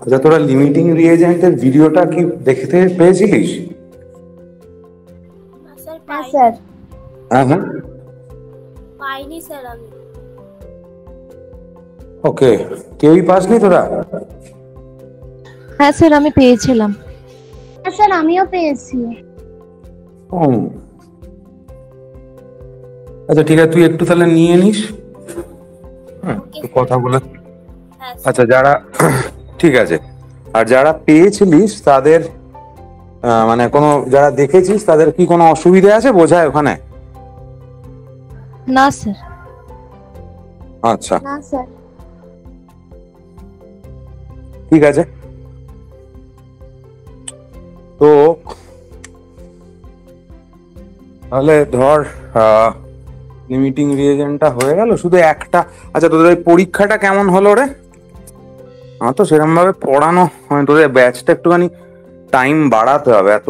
আচ্ছা, তোরা লিমিটিং রিএজেন্টের ভিডিওটা কি দেখতে পেয়েছিলিস? স্যার হ্যাঁ স্যার। হ্যাঁ হ্যাঁ, পাইনি স্যার আমি। ওকে। কেউই পাসনি তোরা? হ্যাঁ স্যার, আমি পেয়েছিলাম। হ্যাঁ স্যার, আমিও পেয়েছি। হুম। আচ্ছা ঠিক আছে, তুই একটু তাহলে নিয়ে নিস। হ্যাঁ, Okay, কথা বলে। হ্যাঁ আচ্ছা, যারা ঠিক আছে, আর যারা পেয়েছিলিস তাদের মানে কোনো যারা দেখেছিস তাদের কি কোনো অসুবিধা আছে বোঝায় ওখানে? না স্যার। আচ্ছা না স্যার। ঠিক আছে। তো তাহলে ধর লিমিটিং রিএজেন্টটা হয়ে গেল, শুধু একটা। আচ্ছা, তোদের ওই পরীক্ষাটা কেমন হলো রে? আমার তো সেরকম ভাবে পড়ানো হয়, তোদের ব্যাচটা একটুখানি টাইম বাড়াতে হবে, এত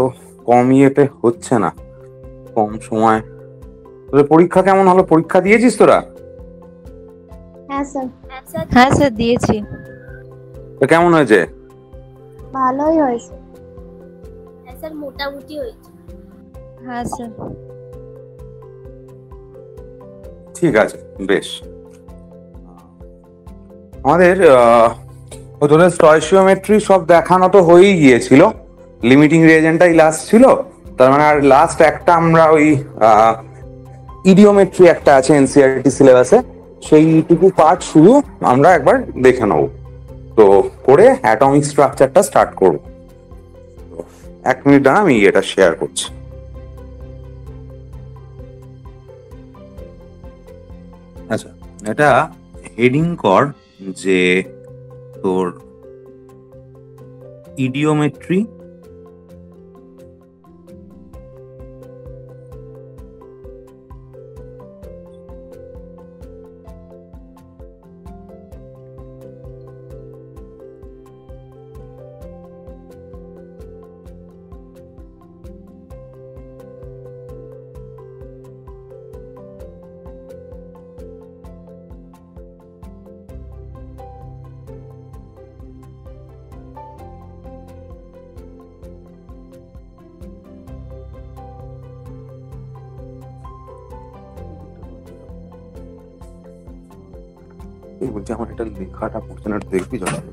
কম ইয়েতে হচ্ছে না, কম সময়। তোদের পরীক্ষা কেমন হলো? পরীক্ষা দিয়েছিস তোরা? হ্যাঁ স্যার। হ্যাঁ স্যার, দিয়েছি। তো কেমন হয়েছে? ভালোই হয়েছে। হ্যাঁ স্যার, মোটামুটি হয়েছে। হ্যাঁ স্যার। ঠিক আছে, বেশ। আমাদের তোদের স্টয়চিওমেট্রি সব দেখানো তো হয়েই গিয়েছিল, লিমিটিং রিএজেন্টটাই লাস্ট ছিল। তার মানে আর লাস্ট একটা আমরা ওই ইডিওমেট্রি একটা আছে এনসিইআরটি সিলেবাসে, সেইটুকু পার্ট শুধু আমরা একবার দেখে নেব। তো করে অ্যাটমিক স্ট্রাকচারটা স্টার্ট করব। 1 মিনিট দাঁড়া, আমি এটা শেয়ার করছি। আচ্ছা, এটা হেডিং কর যে তোর ইডিওমেট্রি বলছি, আমার এটা লেখাটা পড়ছে না, দেখবি যখন।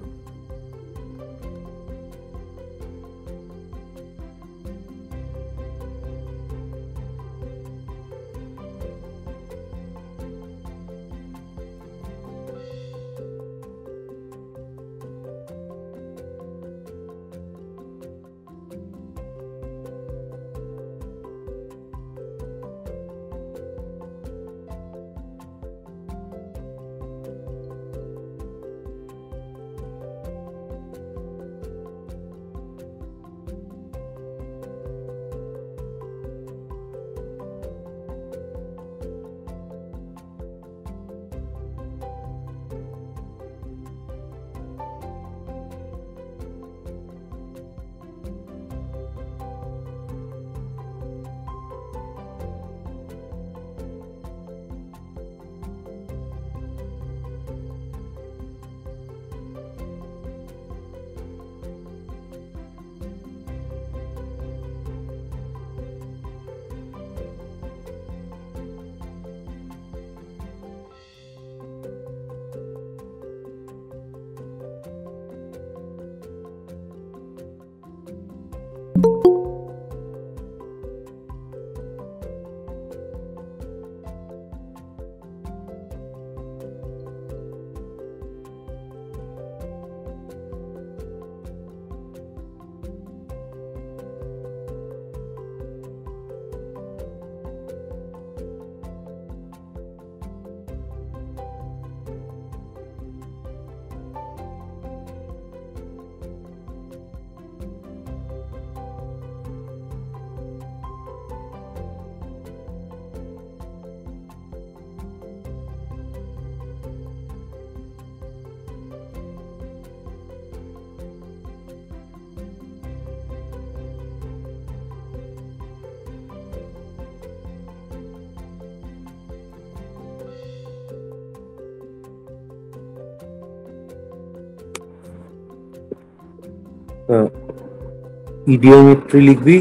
ইডিওমেট্রি লিখবি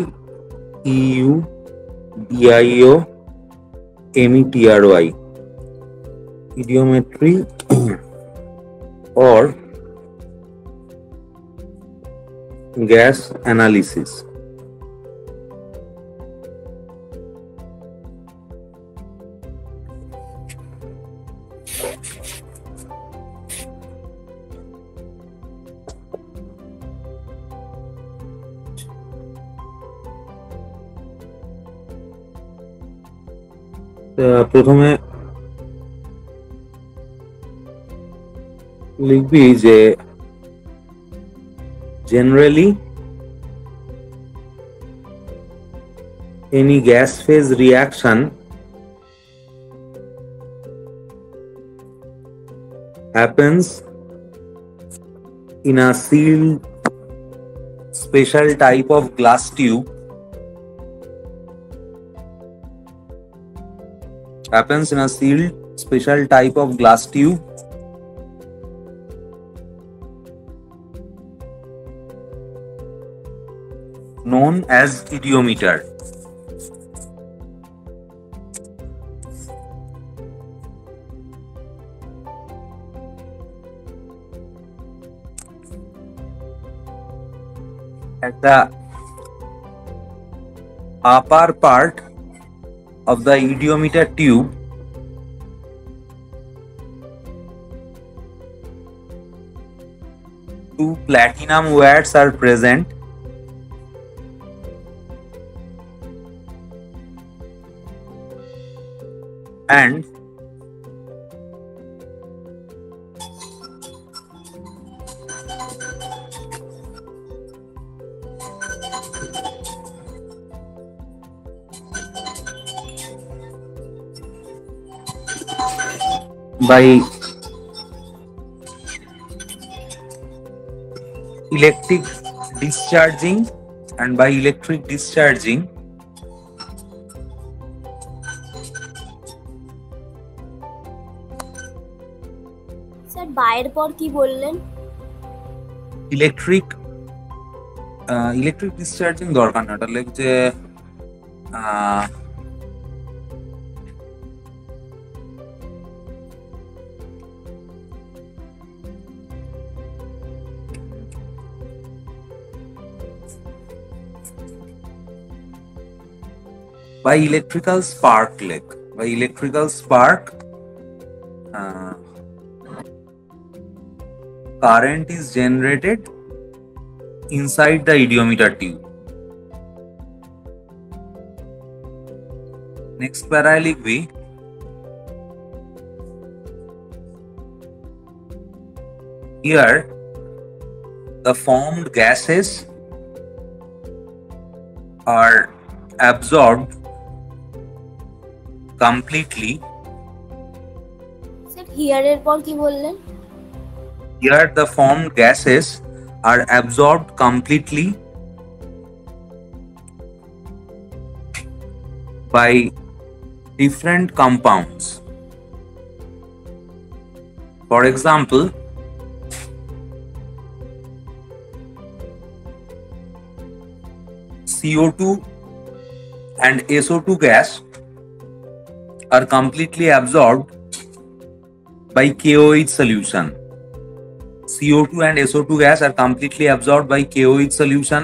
EUDIOMETRY, idiometry or gas analysis. প্রথমে লিখবি যে generally any gas phase reaction happens in a sealed special type of glass tube known as idiometer. At the upper part of the idiometer tube, two platinum wires are present and by electric discharging sir বাইরের পর কি বললেন? Electric discharging দরকার না, ওটা লেখ যে by electrical spark leg, by electrical spark current is generated inside the idiometer tube. Next para লিখবি here the formed gases are absorbed completely. Sir হিয়ারের পর কি বললেন? Here the formed gases are absorbed completely by different compounds. For example, CO2 and SO2 gas are completely absorbed by KOH solution. CO2 and SO2 gas are completely absorbed by KOH solution,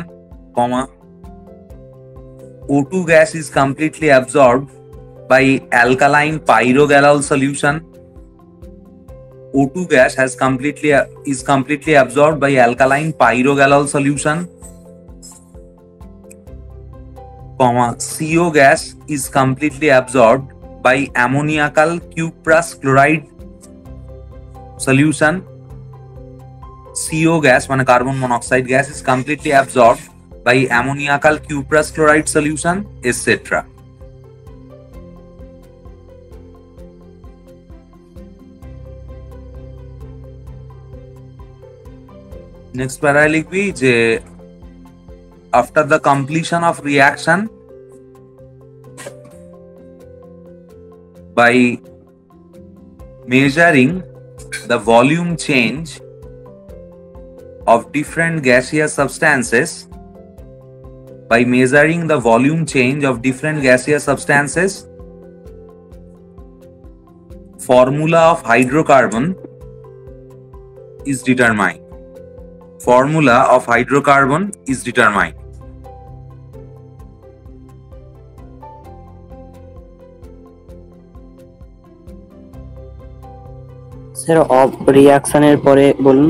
comma. O2 gas is completely absorbed by alkaline pyrogallol solution. O2 gas is completely absorbed by alkaline pyrogallol solution, comma. CO gas is completely absorbed by ammoniacal cuprous chloride solution. CO gas, মানে carbon monoxide gas, is completely absorbed by ammoniacal cuprous chloride solution, etc. Next para লিখবি যে after the completion of reaction by measuring the volume change of different gaseous substances by measuring the volume change of different gaseous substances, formula of hydrocarbon is determined. Formula of hydrocarbon is determined. Sir of রিঅ্যাকশনের পরে বলুন।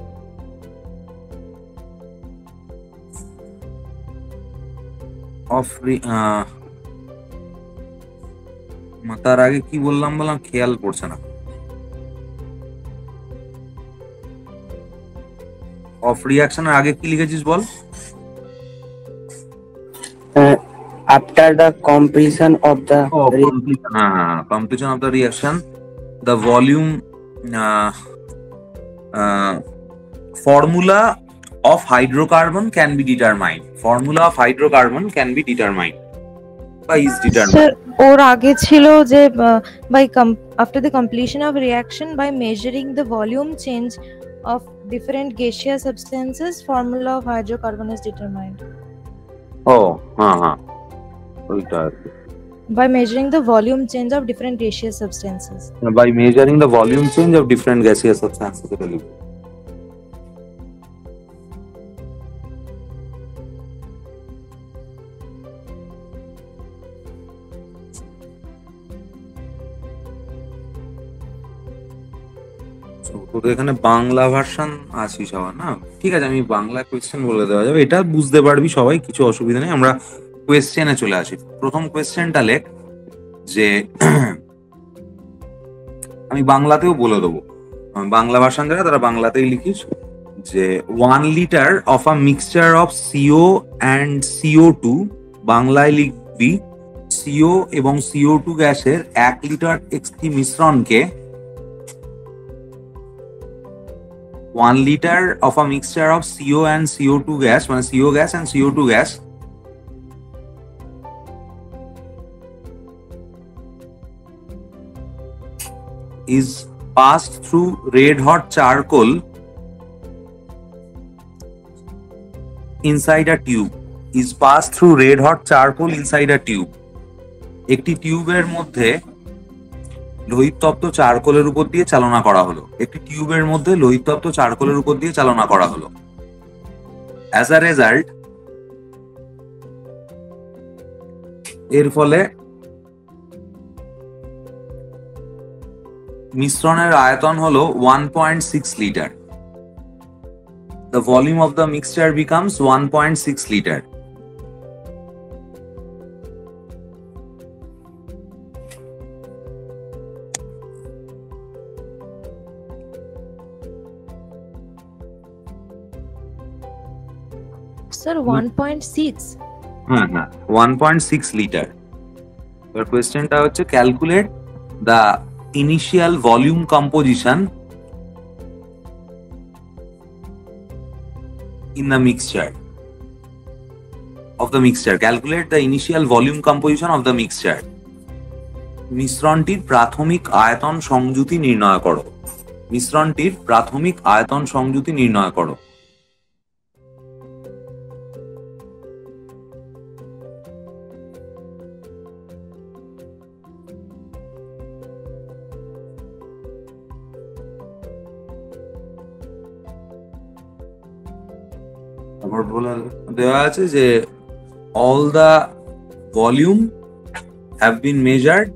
তার আগে কি বললাম খেয়াল পড়ছে না। অফ রিঅ্যাকশনের আগে কি লিখেছিস বল। After the completion of the completion of the reaction, the volume formula of hydrocarbon can be determined. Formula of hydrocarbon can be determined by is determined. Sir ওর আগে ছিল যে after the completion of reaction by measuring the volume change of different gaseous substances, formula of hydrocarbon is determined. ওইটা By measuring the volume change of different gaseous substances. by measuring the volume change of different gaseous substances. তোদের এখানে Bangla version আসিস আবার না, ঠিক আছে, আমি Bangla question বলে দেওয়া যাবে, এটা বুঝতে পারবি সবাই, কিছু অসুবিধা নেই। আমরা কোয়েশ্চেনে চলে আসি। প্রথম কোয়েশ্চেনটা লেখ যে আমি বাংলাতেও বলে দেবো, বাংলা ভার্সন যারা তারা বাংলাতেই লিখিস যে 1 litre of a mixture of CO and CO2, বাংলায় লিখবি CO এবং CO2 গ্যাসের 1 লিটার একটি মিশ্রণকে 1 liter of a mixture of CO and CO2 gas, মানে CO gas and CO2 gas, is passed through red hot charcoal inside a tube. Is passed through red hot charcoal inside a tube. একটি টিউবের মধ্যে লোহিতপ্ত চারকোলের উপর দিয়ে চালনা করা হলো। একটি টিউবের মধ্যে লোহিতপ্ত চারকোলের উপর দিয়ে চালনা করা হলো। অ্যাজ আ রেজাল্ট, এর ফলে মিশ্রণের আয়তন হলো 1.6 litre. The volume of the mixture becomes 1.6 liter. Sir, 1.6. 1.6 liter. Your question টা হচ্ছে calculate the initial volume composition in the mixture of the mixture. Calculate the initial volume composition of the mixture. মিশ্রণটির প্রাথমিক আয়তন সংযুতি নির্ণয় করো। মিশ্রণটির প্রাথমিক আয়তন সংযুতি নির্ণয় করো। দেওয়া আছে যে all the volume have been measured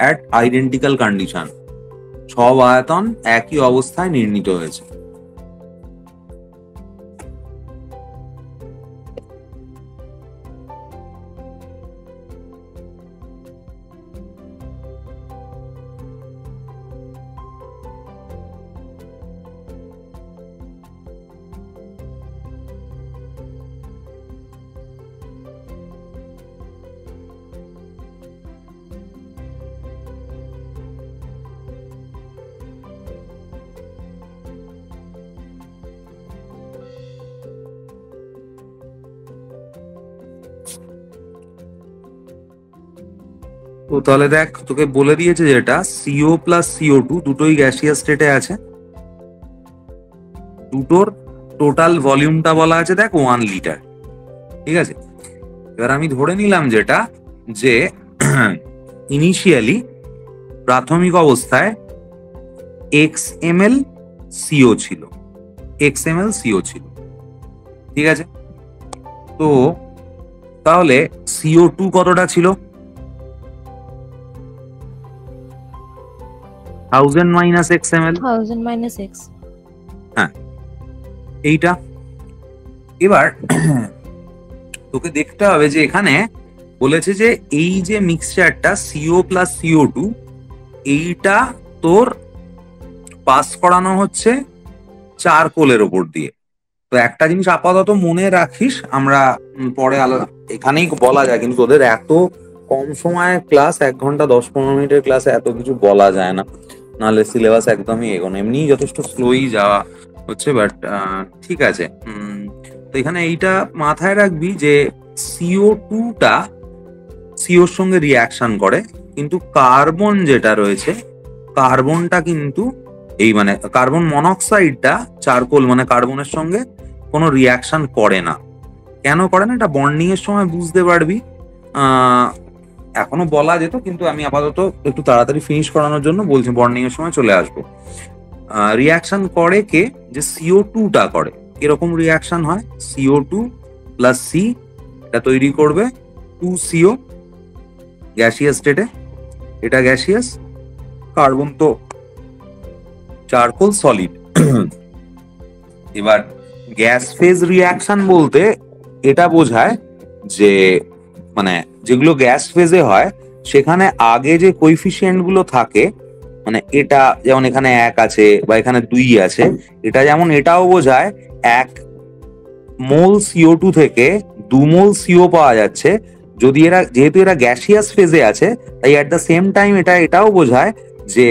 at identical condition. সব আয়তন একই অবস্থায় নির্ণীত হয়েছে। তো তাহলে দেখ, তোকে বলে দিয়েছে যেটা CO প্লাস CO2 দুটোই গ্যাসিয়াস স্টেটে আছে, দুটোর টোটাল ভলিউমটা বলা আছে দেখ 1 লিটার, ঠিক আছে। এবার আমি ধরে নিলাম যেটা, যে ইনিশিয়ালি প্রাথমিক অবস্থায় Xml CO ছিল, Xml CO ছিল, ঠিক আছে। তো তাহলে CO2 কতটা ছিল? 1000 মাইনাস Xml, 1000 minus x. হ্যাঁ এইটা। এবার তোকে দেখতে হবে যে এখানে বলেছে যে এই যে মিক্সচারটা CO প্লাস CO2 এইটা তোর পাস করানো হচ্ছে চারকোলের ওপর দিয়ে। তো একটা জিনিস আপাতত মনে রাখিস, আমরা পরে এখানেই বলা যায়, কিন্তু তোদের এত কম সময়ের ক্লাস, 1 ঘন্টা 10-15 মিনিটের ক্লাসে এত কিছু বলা যায় না, নাহলে সিলেবাস একদমই এগোনো, এমনিই যথেষ্ট স্লোই যাওয়া হচ্ছে, বাট ঠিক আছে। তো এখানে এইটা মাথায় রাখবি যে CO2টা সিওর সঙ্গে রিয়াকশন করে, কিন্তু কার্বন যেটা রয়েছে, কার্বনটা কিন্তু এই মানে কার্বন মনোক্সাইডটা চারকোল মানে কার্বনের সঙ্গে কোনো রিয়াকশন করে না। কেন করে না এটা বন্ডিং এর সময় বুঝতে পারবি। এখনো বলা যেত, কিন্তু আমি আপাতত একটু তাড়াতাড়ি ফিনিশ করানোর জন্য বলছি, বন্ডিং এর সময় চলে আসবো। রিয়াকশন করে কে? যে CO2টা করে। এরকম রিয়াকশন হয় CO2 প্লাস C, এটা তৈরি করবে 2CO গ্যাসিয়াস স্টেটে, এটা গ্যাসিয়াস, কার্বন তো চারকোল সলিড। এবার গ্যাস ফেজ রিয়াকশন বলতে এটা বোঝায় যে মানে যেগুলো গ্যাস ফেজে হয় সেখানে আগে যে কোইফিশিয়েন্ট গুলো থাকে, মানে এটা যেমন এখানে 1 আছে বা এখানে 2 আছে, এটা যেমন এটাও বোঝায় 1 মোল CO2 থেকে 2 মোল CO পাওয়া যাচ্ছে, যদি যেহেতু এরা গ্যাসিয়াস ফেজে আছে, তাই অ্যাট দ্য সেম টাইম এটাও বোঝায় যে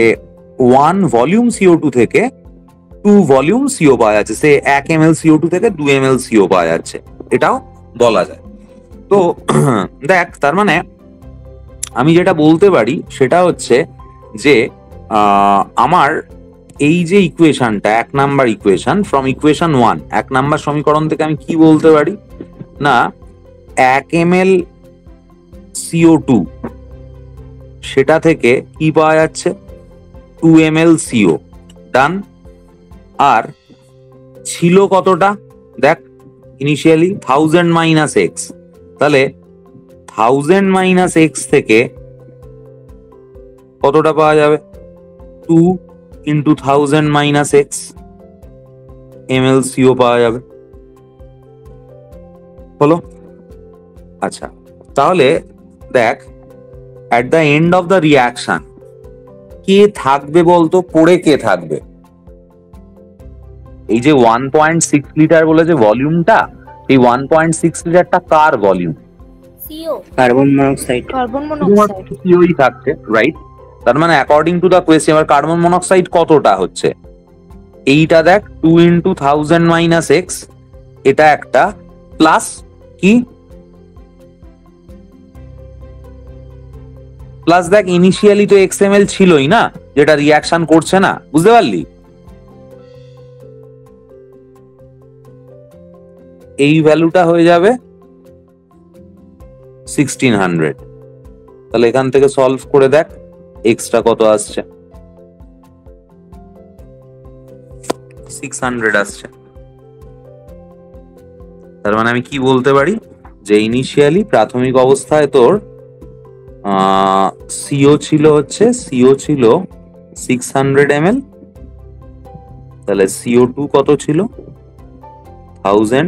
1 ভলিউম CO2 থেকে 2 ভলিউম CO পাওয়া যাচ্ছে, সে 1 ml CO2 থেকে 2 ml CO পাওয়া যাচ্ছে, এটাও বলা যায়। তো দেখ, তার মানে আমি যেটা বলতে পারি সেটা হচ্ছে যে আমার এই যে ইকুয়েশনটা 1 number equation, from equation 1, 1 number সমীকরণ থেকে আমি কি বলতে পারি না, 1 ml CO2 সেটা থেকে কি পাওয়া যাচ্ছে 2 ml CO, ডান। আর ছিল কতটা দেখ, ইনিশিয়ালি 1000 মাইনাস x, তাহলে 1000 মাইনাস x থেকে কতটা পাওয়া যাবে 2 into 1000 minus x ml CO পাওয়া যাবে, হলো। আচ্ছা, তাহলে দেখ at the end of the reaction কে থাকবে বলতো, পড়ে কে থাকবে? এই যে 1.6 লিটার বলে যে ভলিউমটা, এই 1.6 লিটারটা কার volume? CO carbon monoxide. Carbon monoxide. সিওই থাকছে, রাইট। তার মানে অ্যাকর্ডিং টু দা কোয়েশ্চেন এবার কার্বন মনোক্সাইড কতটা হচ্ছে, এইটা দেখ 2 ইন্টু 1000 মাইনাস x, এটা একটা প্লাস কি প্লাস দেখ ইনিশিয়ালি তো XmL ছিলই না, যেটা রিয়াকশন করছে না, বুঝতে পারলি? এই ভ্যালুটা হয়ে যাবে 1600। তাহলে এখান থেকে সলভ করে দেখ এক্সটা কত আসছে, 600 আসছে। তার মানে আমি কি বলতে পারি যে ইনিশিয়ালি প্রাথমিক অবস্থায় তোর CO ছিল 600 ml, তাহলে CO2 কত ছিল 1000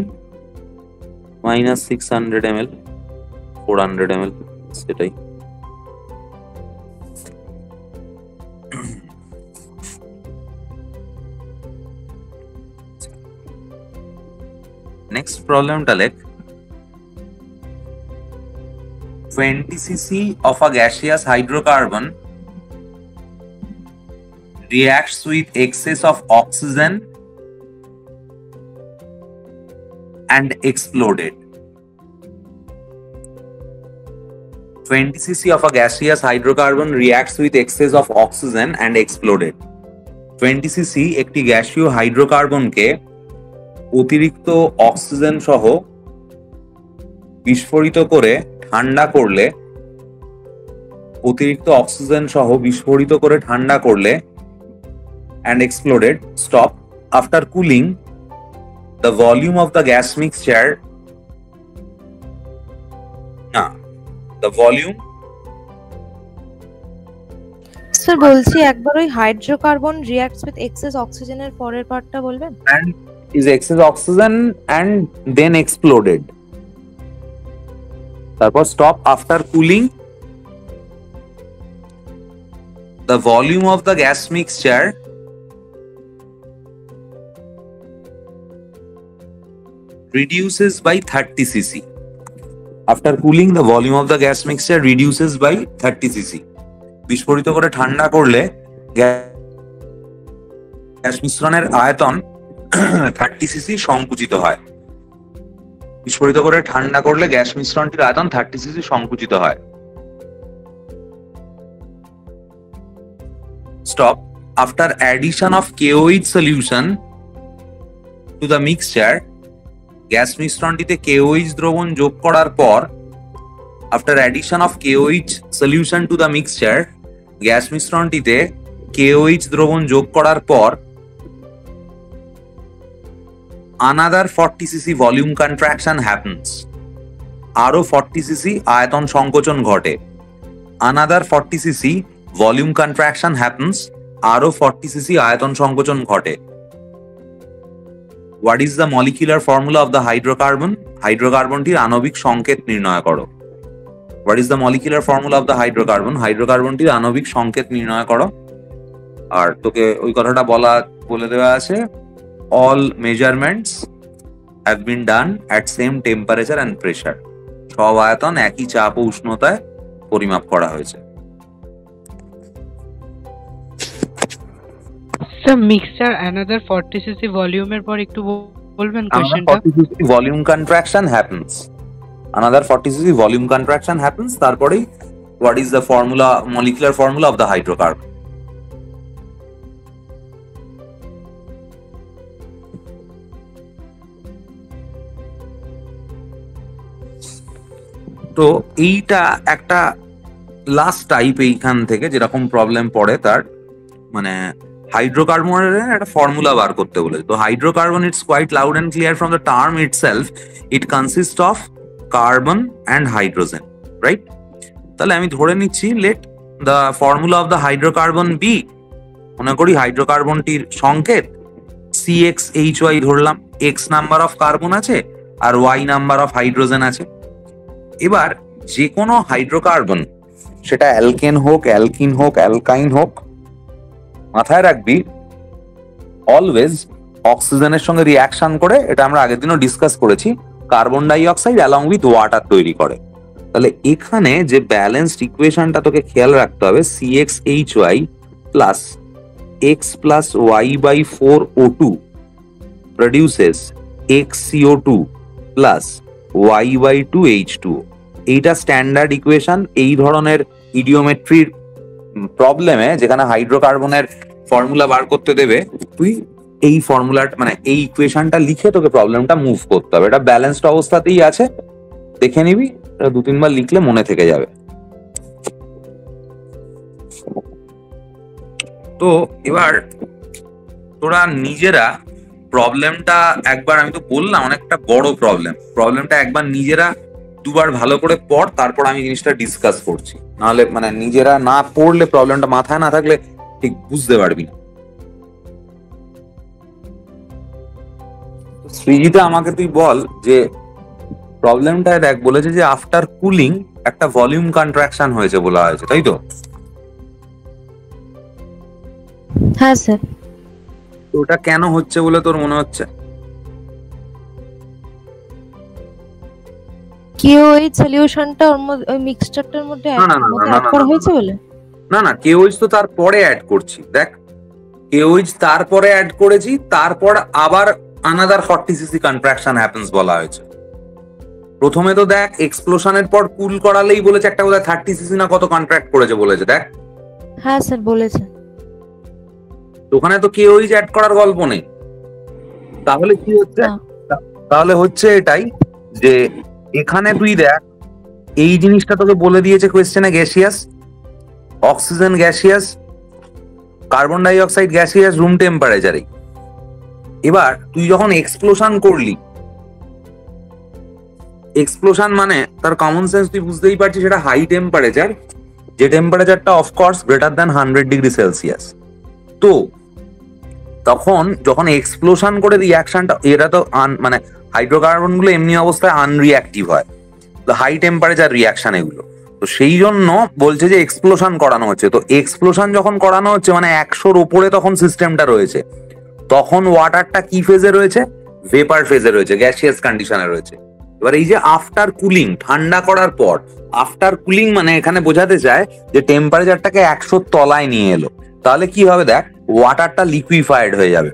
মাইনাস 600 ml 400 ml, সেটাই। নেক্সট প্রবলেমটা লেখ, 20 cc of a gaseous hydrocarbon reacts with excess of oxygen and exploded. 20 cc of a gaseous hydrocarbon reacts with excess of oxygen and exploded. 20 cc একটি গ্যাসীয় হাইড্রোকার্বনকে অতিরিক্ত oxygen সহ বিস্ফোরিত করে ঠান্ডা করলে and exploded. Stop. After cooling, the volume of the gas mixture sir বলছি একবার ওই হাইড্রোকার্বন রিঅ্যাক্টস উইথ এক্সেস অক্সিজেনের পরের পার্টটা বলবেন? and is excess oxygen and then exploded. তারপর stop. After cooling, the volume of the gas mixture reduces by 30 cc. After cooling, the volume of the gas mixture reduces by 30 cc. বিস্ফোরিত করে ঠান্ডা করলে gas মিশ্রণের আয়তন 30 CC সংকুচিত হয়। বিস্ফোরিত করে ঠান্ডা করলে গ্যাস মিশ্রণটির আয়তন 30 সিসি সংকুচিত হয়। Stop. After addition of KOH solution to the mixture, gas মিশ্রণটিতে KOH দ্রবণ যোগ করার পর, after addition of KOH solution to the mixture, gas মিশ্রণটিতে KOH দ্রবণ যোগ করার পর another 40 cc volume contraction happens. আরো 40 cc আয়তন সংকোচন ঘটে। another 40 cc volume contraction happens. আরো 40 cc আয়তন সংকোচন ঘটে। What is the molecular formula of the hydrocarbon? হাইড্রোকার্বনটির আণবিক সংকেত নির্ণয় করো। What is the molecular formula of the hydrocarbon? হাইড্রোকার্বনটির আণবিক সংকেত নির্ণয় করো। আর তোকে ওই কথাটা বলে দেওয়া আছে, all measurements have been done at same temperature and pressure. সব আয়তন একই চাপ ও উষ্ণতায় পরিমাপ করা হয়েছে। স্যার মিক্সচার another 40 cc ভলিউমের পর একটু বলবেন কোশ্চেনটা? 40 cc volume contraction happens. Another 40 cc volume contraction happens. তারপরেই what is the formula, molecular formula of the hydrocarbon? তো এইটা একটা লাস্ট টাইপ এইখান থেকে যেরকম প্রবলেম পড়ে তার মানে হাইড্রোকার্বনের একটা ফর্মুলা বার করতে বলেছে। তো hydrocarbon it's quite loud and clear from the term itself, it consist of carbon and hydrogen, right? তাহলে আমি ধরে নিচ্ছি let the formula of the hydrocarbon be, মনে করি হাইড্রোকার্বনটির সংকেত CXHY ধরলাম, এক্স নাম্বার অফ কার্বন আছে আর ওয়াই নাম্বার অফ হাইড্রোজেন আছে। এবার যে কোনো হাইড্রোকার্বন, সেটা অ্যালকেন হোক, অ্যালকিন হোক, অ্যালকাইন হোক, মাথায় রাখবি অলওয়েজ অক্সিজেনের সঙ্গে রিয়াকশন করে, এটা আমরা আগের দিনও ডিসকাস করেছি, carbon dioxide along with water তৈরি করে। তাহলে এখানে যে ব্যালেন্সড ইকুয়েশনটা তোকে খেয়াল রাখতে হবে, CXHY plus X plus Y/4O2 produces XCO2 plus Y/2H2O। এইটা স্ট্যান্ডার্ড ইকুয়েশন। এই ধরনের ইডিওমেট্রির প্রবলেমে যেখানে হাইড্রোকার্বনের ফর্মুলা বার করতে দেবে, তুই এই ফর্মুলাটা মানে এই ইকুয়েশনটা লিখে তোকে প্রবলেমটা মুভ করতে হবে। এটা ব্যালেন্সড অবস্থাতেই আছে, দেখে নিবি, এটা 2-3 বার লিখলে মনে থেকে যাবে। তো এবার তোরা নিজেরা প্রবলেমটা একবার, আমি তো বললাম অনেকটা বড় প্রবলেমটা একবার নিজেরা 2বার ভালো করে পড়, তারপর আমি জিনিসটা ডিসকাস করছি। নাহলে মানে নিজেরা না পড়লে, প্রবলেমটা মাথায় না থাকলে ঠিক বুঝতে পারবি না। সৃজিতা আমাকে তুই বল যে প্রবলেমটা দেখ, বলেছে যে আফটার কুলিং একটা ভলিউম কন্ট্রাকশন হয়েছে বলা হয়েছে, তাই তো? হ্যাঁ স্যার। ওটা কেন হচ্ছে বলে তোর মনে হচ্ছে? KOH সলিউশনটা ওর মধ্যে, ওই মিক্সচারটার মধ্যে অ্যাড করা হয়েছে বলে? না না, KOH তো তারপরে অ্যাড করছি। দেখ, KOH তারপরে অ্যাড করেছি, তারপর আবার আনাদার 40 cc কন্ট্রাকশন হ্যাপেন্স বলা হয়েছে। প্রথমে তো দেখ এক্সপ্লোশনের পর কুল করালেই বলেছে একটা বোধহয় 30 cc না কত কন্ট্রাক্ট করেছে বলেছে। দেখ, হ্যাঁ স্যার বলেছে। ওখানে তো KOH অ্যাড করার গল্প নেই। তাহলে কি হচ্ছে, হ্যাঁ। তাহলে হচ্ছে এটাই যে এখানে তুই দেখ এই জিনিসটা তোকে বলে দিয়েছে কোয়েশ্চেনে, gaseous, oxygen gaseous, carbon die oxide gaseous room টেম্পারেচারে। এবার তুই যখন এক্সপ্লোশন করলি, এক্সপ্লোশন মানে তার কমন সেন্স তুই বুঝতেই পারছিস, সেটা হাই টেম্পারেচার, যে টেম্পারেচারটা of course greater than 100 degree Celsius. তো তখন যখন এক্সপ্লোশন করে রিয়াকশনটা, এরা তো মানে হাইড্রোকার্বন গুলো এমনি অবস্থায় আনরিঅ্যাক্টিভ হয়, তো হাই টেম্পারেচার রিয়াকশন এগুলো, তো সেই জন্য বলছে যে এক্সপ্লোশন করানো হচ্ছে। তো এক্সপ্লোশন যখন করানো হচ্ছে মানে 100-র উপরে তখন সিস্টেমটা রয়েছে, তখন ওয়াটারটা কি ফেজে রয়েছে, ভেপার ফেজে রয়েছে, গ্যাসিয়াস কন্ডিশনে রয়েছে। এবার এই যে আফটার কুলিং, ঠান্ডা করার পর, আফটার কুলিং মানে এখানে বোঝাতে চায় যে টেম্পারেচারটাকে 100 তলায় নিয়ে এলো, তাহলে কি হবে দেখ, ওয়াটারটা লিকুইফাইড হয়ে যাবে।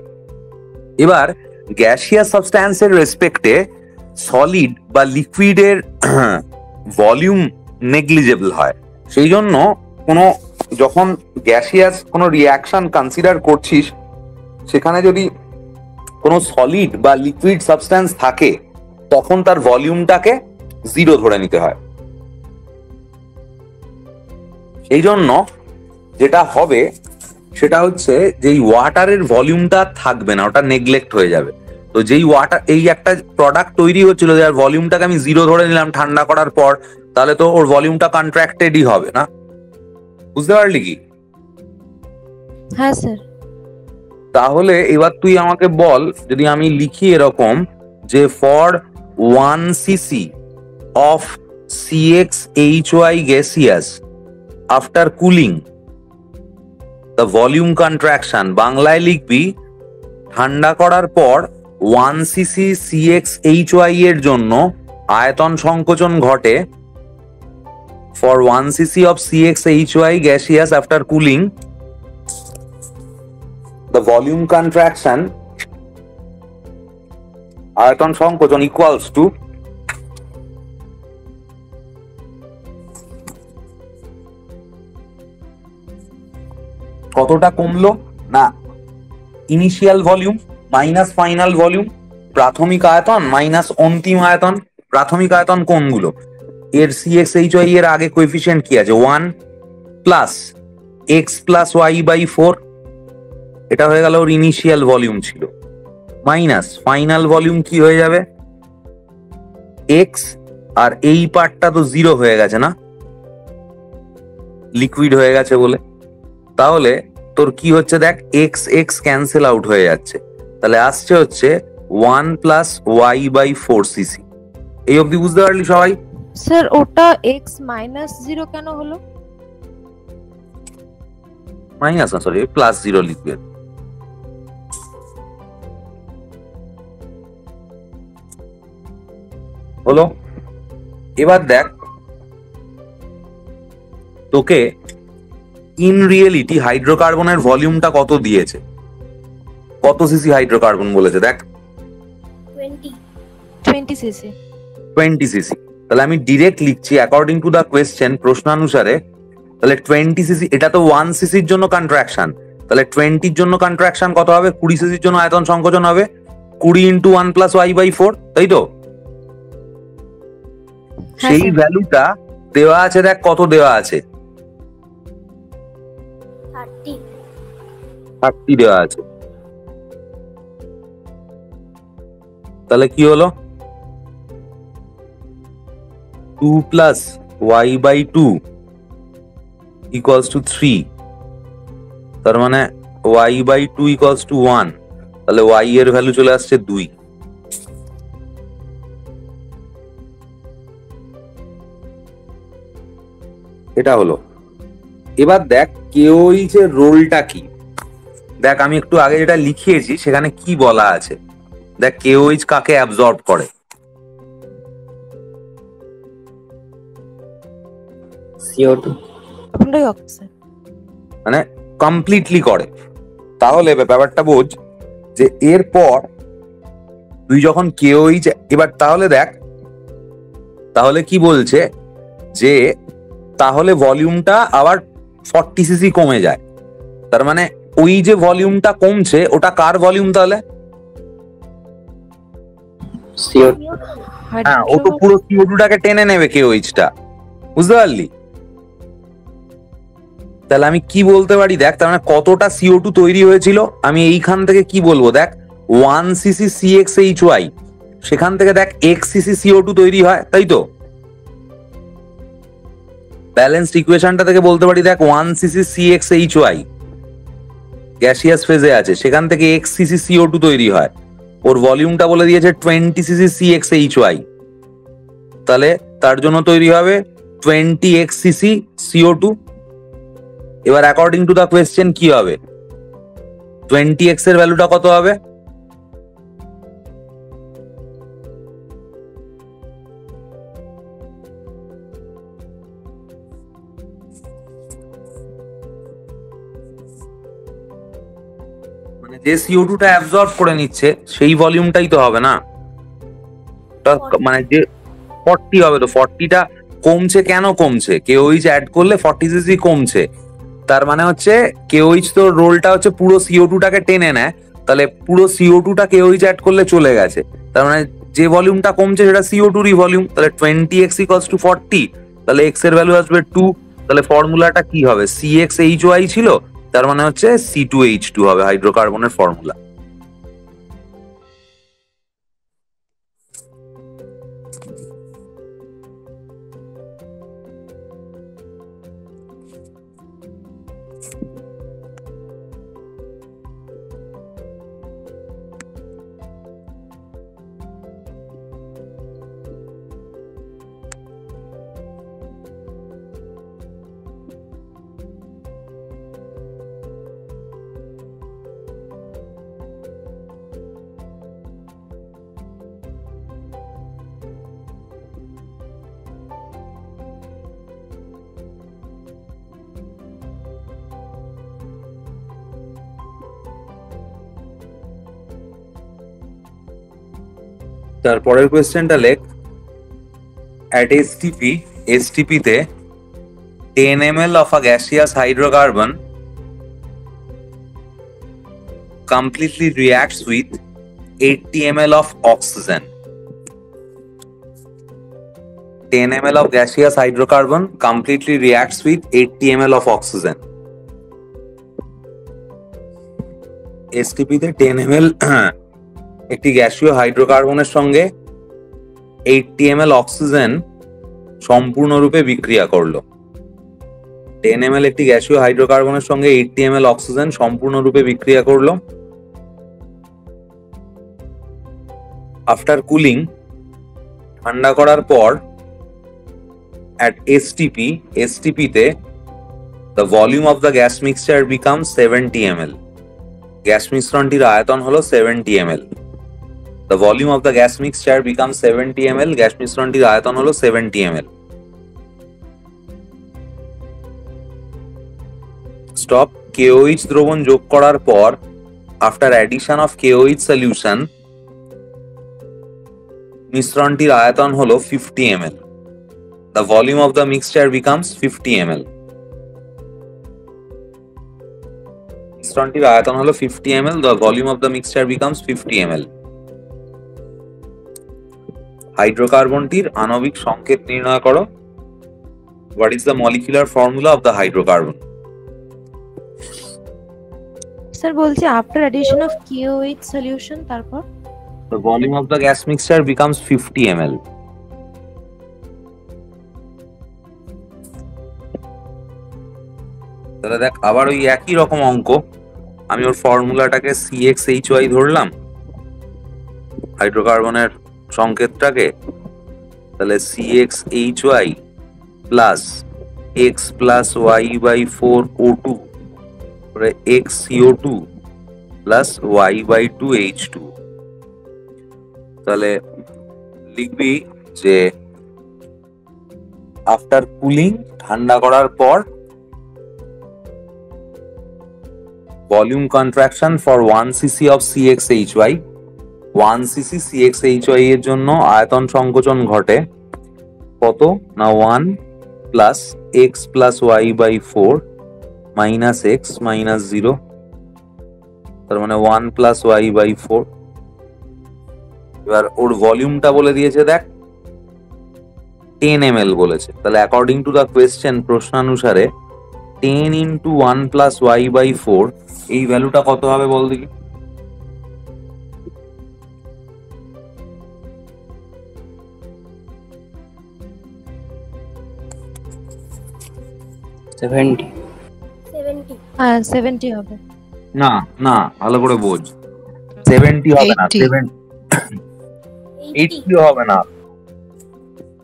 এবার গ্যাসিয়াস সাবস্ট্যান্সের রেসপেক্টে সলিড বা লিকুইডের ভলিউম নেগলিজেবল হয়, সেই জন্য কোনো যখন গ্যাসিয়াস কোনো রিয়াকশন কনসিডার করছিস, সেখানে যদি কোনো সলিড বা লিকুইড সাবস্ট্যান্স থাকে তখন তার ভলিউমটাকে 0 ধরে নিতে হয়। সেই জন্য যেটা হবে সেটা হচ্ছে যে ওয়াটারের ভলিউমটা থাকবে না, ওটা নেগলেক্ট হয়ে যাবে। তো যেই ওয়াটার, এই একটা প্রোডাক্ট তৈরি হচ্ছিল যার ভলিউমটাকে আমি 0 ধরে নিলাম ঠান্ডা করার পর, তাহলে তো ওর ভলিউমটা কন্ট্রাক্টেডই হবে না, বুঝতে পারলি কি? হ্যাঁ স্যার। তাহলে এবার তুই আমাকে বল, যদি আমি লিখি এরকম যে for 1 cc of CxHy gaseous after cooling the volume contraction, বাংলায় লিখবি ঠান্ডা করার পর 1 cc CxHy এর জন্য আয়তন সংকোচন ঘটে, for 1 cc of CxHy gaseous after cooling the volume contraction, আয়তন সংকোচন equals to কতটা কমলো না, initial volume minus final volume, প্রাথমিক আয়তন মাইনাস অন্তিম আয়তন। প্রাথমিক আয়তন কোনগুলো, এর CxHy এর আগে কোএফিসিয়েন্ট কি আছে, 1 প্লাস x প্লাস y/4, এটা হয়ে গেল ওর ইনিশিয়াল ভলিউম ছিল, মাইনাস ফাইনাল ভলিউম কি হয়ে যাবে, x, আর এই পার্টটা তো 0 হয়ে গেছে না, লিকুইড হয়ে গেছে বলে, তাহলে তোর কি হচ্ছে দেখ, x x ক্যান্সেল আউট হয়ে যাচ্ছে, তাহলে আসছে হচ্ছে 1 প্লাস y/4 cc। এই অবধি বুঝতে পারলি সবাই? স্যার ওটা x -0 কেন হলো? মাইনাস না, সরি +0 লিখবে। হলো? এবার দেখ তোকে ইন রিয়েলিটি হাইড্রোকার্বনের ভলিউমটা কত দিয়েছে, কত সিসি হাইড্রোকার্বন বলেছে দেখ, 20 cc। 20 সিসি। তাহলে আমি ডিরেক্ট লিখছি অ্যাকর্ডিং টু দা কোয়েশ্চেন, প্রশ্নানুসারে, তাহলে 20 সিসি, এটা তো 1 সিসির জন্য কন্ট্রাকশন, তাহলে 20 জন্য কন্ট্রাকশন কত হবে, 20 সিসির জন্য আয়তন সংকোচন হবে 20 × 1 + y/4, তাই তো? সেই ভ্যালুটা দেওয়া আছে, দেখ কত দেওয়া আছে, 30 দেওয়া আছে। তাহলে কি হলো, 2 + y/2 = 3, তার মানে y/2 = 1, তাহলে y এর ভ্যালু চলে আসছে 2। এটা হলো। এবার দেখ KOH এর রোলটা কি, দেখ আমি একটু আগে যেটা লিখিয়েছি সেখানে কি বলা আছে, দেখ KOH কাকে অ্যাবজর্ব করে, CO2 কার্বন ডাই অক্সাইড, মানে কমপ্লিটলি করে। তাহলে ব্যাপারটা বোঝ যে এরপর তুই যখন KOH, এবার তাহলে দেখ, তাহলে কি বলছে যে তাহলে ভলিউমটা আবার 40 সিসি কমে যায়, তার মানে ওই যে ভলিউমটা কমছে ওটা কার ভলিউম, তাহলে সিও হ্যাঁ, ও তো পুরো CO2 টাকে টেনে নেবে KOH-টা, বুঝতে পারলি? তাহলে আমি কি বলতে পারি দেখ, তার মানে কতটা CO2 তৈরি হয়েছিল আমি এইখান থেকে কি বলবো দেখ, 1 cc CxHy, সেখান থেকে দেখ x cc CO2 তৈরি হয়, তাই তো? ব্যালেন্সড ইকুয়েশনটা থেকে বলতে পারি দেখ 1 cc CxHy গ্যাসিয়াস ফেজে আছে, সেখান থেকে x cc CO2 তৈরি হয়, ওর ভলিউমটা বলে দিয়েছে 20 cc CxHy, তাহলে তার জন্য তৈরি হবে 20x cc CO2। এবার অ্যাকর্ডিং টু দা কোয়েশ্চেন কি হবে, 20x এর ভ্যালুটা কত হবে? মানে যে CO2 টা অ্যাবজর্ব করে নিচ্ছে সেই ভলিউমটাই তো হবে না, মানে যে 40 হবে, তো 40টা কমছে, কেন কমছে? KOH অ্যাড করলে 40 cc কমছে, তার মানে হচ্ছে KOH তো রোলটা হচ্ছে পুরো CO2 টাকে টেনে নেয়, তাহলে পুরো CO2 টা KOH অ্যাড করলে চলে গেছে, তার মানে যে ভলিউমটা কমছে সেটা CO2 রই ভলিউম, তাহলে 20x = 40, তাহলে x এর ভ্যালু আসবে 2, তাহলে ফর্মুলাটা কি হবে? CxHy ছিল, তার মানে হচ্ছে C2H2 হবে হাইড্রোকার্বনের ফর্মুলা। তারপরের কোয়েশ্চেনটা লেখ, at STP তে 10 ml of a gaseous hydrocarbon completely reacts with 80 ml of oxygen. 10 ml of gaseous hydrocarbon completely reacts with 80 ml of oxygen. STP তে 10 ml একটি গ্যাসীয় হাইড্রোকার্বনের সঙ্গে 80 ml অক্সিজেন সম্পূর্ণরূপে বিক্রিয়া করলো। 10 ml একটি গ্যাসীয় হাইড্রোকার্বনের সঙ্গে 80 ml অক্সিজেন সম্পূর্ণরূপে বিক্রিয়া করলো। আফটার কুলিং, ঠান্ডা করার পর, at STP তে the volume of the gas mixture becomes 70 ml. Gas মিশ্রণটির আয়তন হলো 70 ml. The volume of the gas mixture becomes 70 ml. Gas মিশ্রণটির আয়তন হলো 70 ml. Stop. KOH দ্রবণ যোগ করার পর, after addition of KOH solution, মিশ্রণটির আয়তন হলো 50 ml. The volume of the mixture becomes 50 ml. মিশ্রণটির আয়তন হলো 50 ml. The volume of the mixture becomes 50 ml. হাইড্রোকার্বনটির আণবিক সংকেত নির্ণয় করো। What is the molecular formula of the hydrocarbon? Sir বলছি after addition of KOH solution তারপর The volume of the gas mixture becomes 50 ml. তাহলে দেখ আবার ওই একই রকম অঙ্ক, আমি ওর ফর্মুলাটাকে CxHy ধরলাম, হাইড্রোকার্বনের সংকেতটাকে, তাহলে CxHy plus x plus y/4 O2 x CO2 plus y/2 H2। তাহলে লিখবি যে আফটার কুলিং, ঠান্ডা করার পর, volume contraction for 1 cc of CxHy, 1 cc CxHy এর জন্য আয়তন সংকোচন ঘটে কত না 1 plus x plus y/4 minus x minus 0, তার মানে 1 প্লাস y/4 এবার ওর ভলিউমটা বলে দিয়েছে দেখ 10 ml বলেছে, তাহলে অ্যাকর্ডিং টু দ্য কোয়েশ্চেন প্রশ্নানুসারে 10 ইন্টু 1 প্লাস ওয়াই বাই 4 এই ভ্যালুটা কত হবে বল দেখি। সেভেন্টি। 70 হ্যাঁ 70 হবে। না না, ভালো করে বোঝ, 70 হবে না, 80 80 হবে না,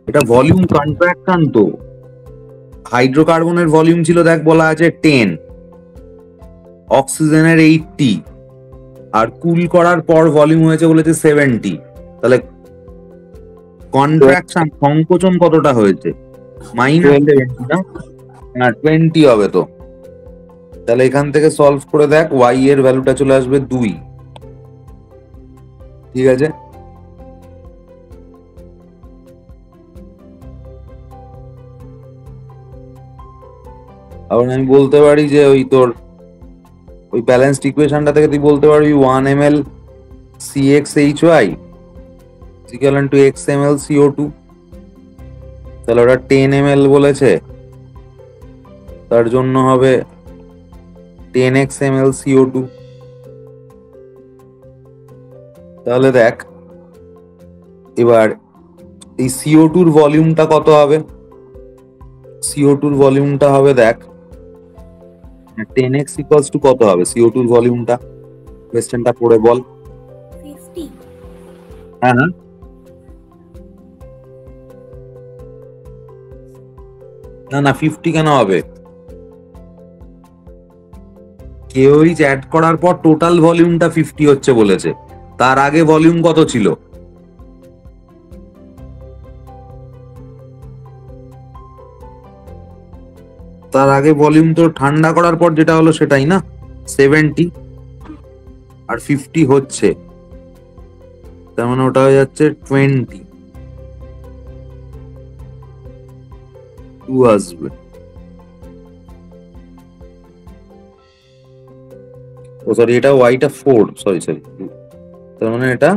এটা ভলিউম কন্ট্রাকশন। তো হাইড্রোকার্বনের ভলিউম ছিল দেখ বলা আছে 10, অক্সিজেনের 80, আর কুল করার পর ভলিউম হয়েছে বলেছে 70, তাহলে কন্ট্রাকশন সংকোচন কতটা হয়েছে? -70 না? না 20 হবে তো। তাহলে এখান থেকে সলভ করে দেখ, y এর ভ্যালুটা চলে আসবে 2। ঠিক আছে, আবার আমি বলতে পারি যে ওই তোর ওই ব্যালেন্সড ইকুয়েশনটা থেকে তুই বলতে পারবি 1 ml CxHy equivalent to x ml CO2, তাহলে ওটা 10 ml বলেছে, তার জন্য হবে 10x ml CO2। তাহলে দেখ এবার এই CO2 র ভলিউমটা কত হবে? CO2 র ভলিউমটা হবে দেখ 10x ইকুয়ালস টু কত হবে CO2 র ভলিউমটা? কোয়েশ্চেনটা পড়ে বল। 50 হ্যাঁ হ্যাঁ, না না 50 কেন হবে? কেওইচ অ্যাড করার পর টোটাল ভলিউমটা 50 হচ্ছে বলেছে, তার আগে ভলিউম কত ছিল? তার আগে ভলিউম তো ঠান্ডা করার পর যেটা হলো সেটাই না, 70 আর 50 হচ্ছে, তার মানে ওটা হয়ে যাচ্ছে 20 আসবে। ও সরি, এটা ওয়াইটা 4, সরি, তার মানে এটা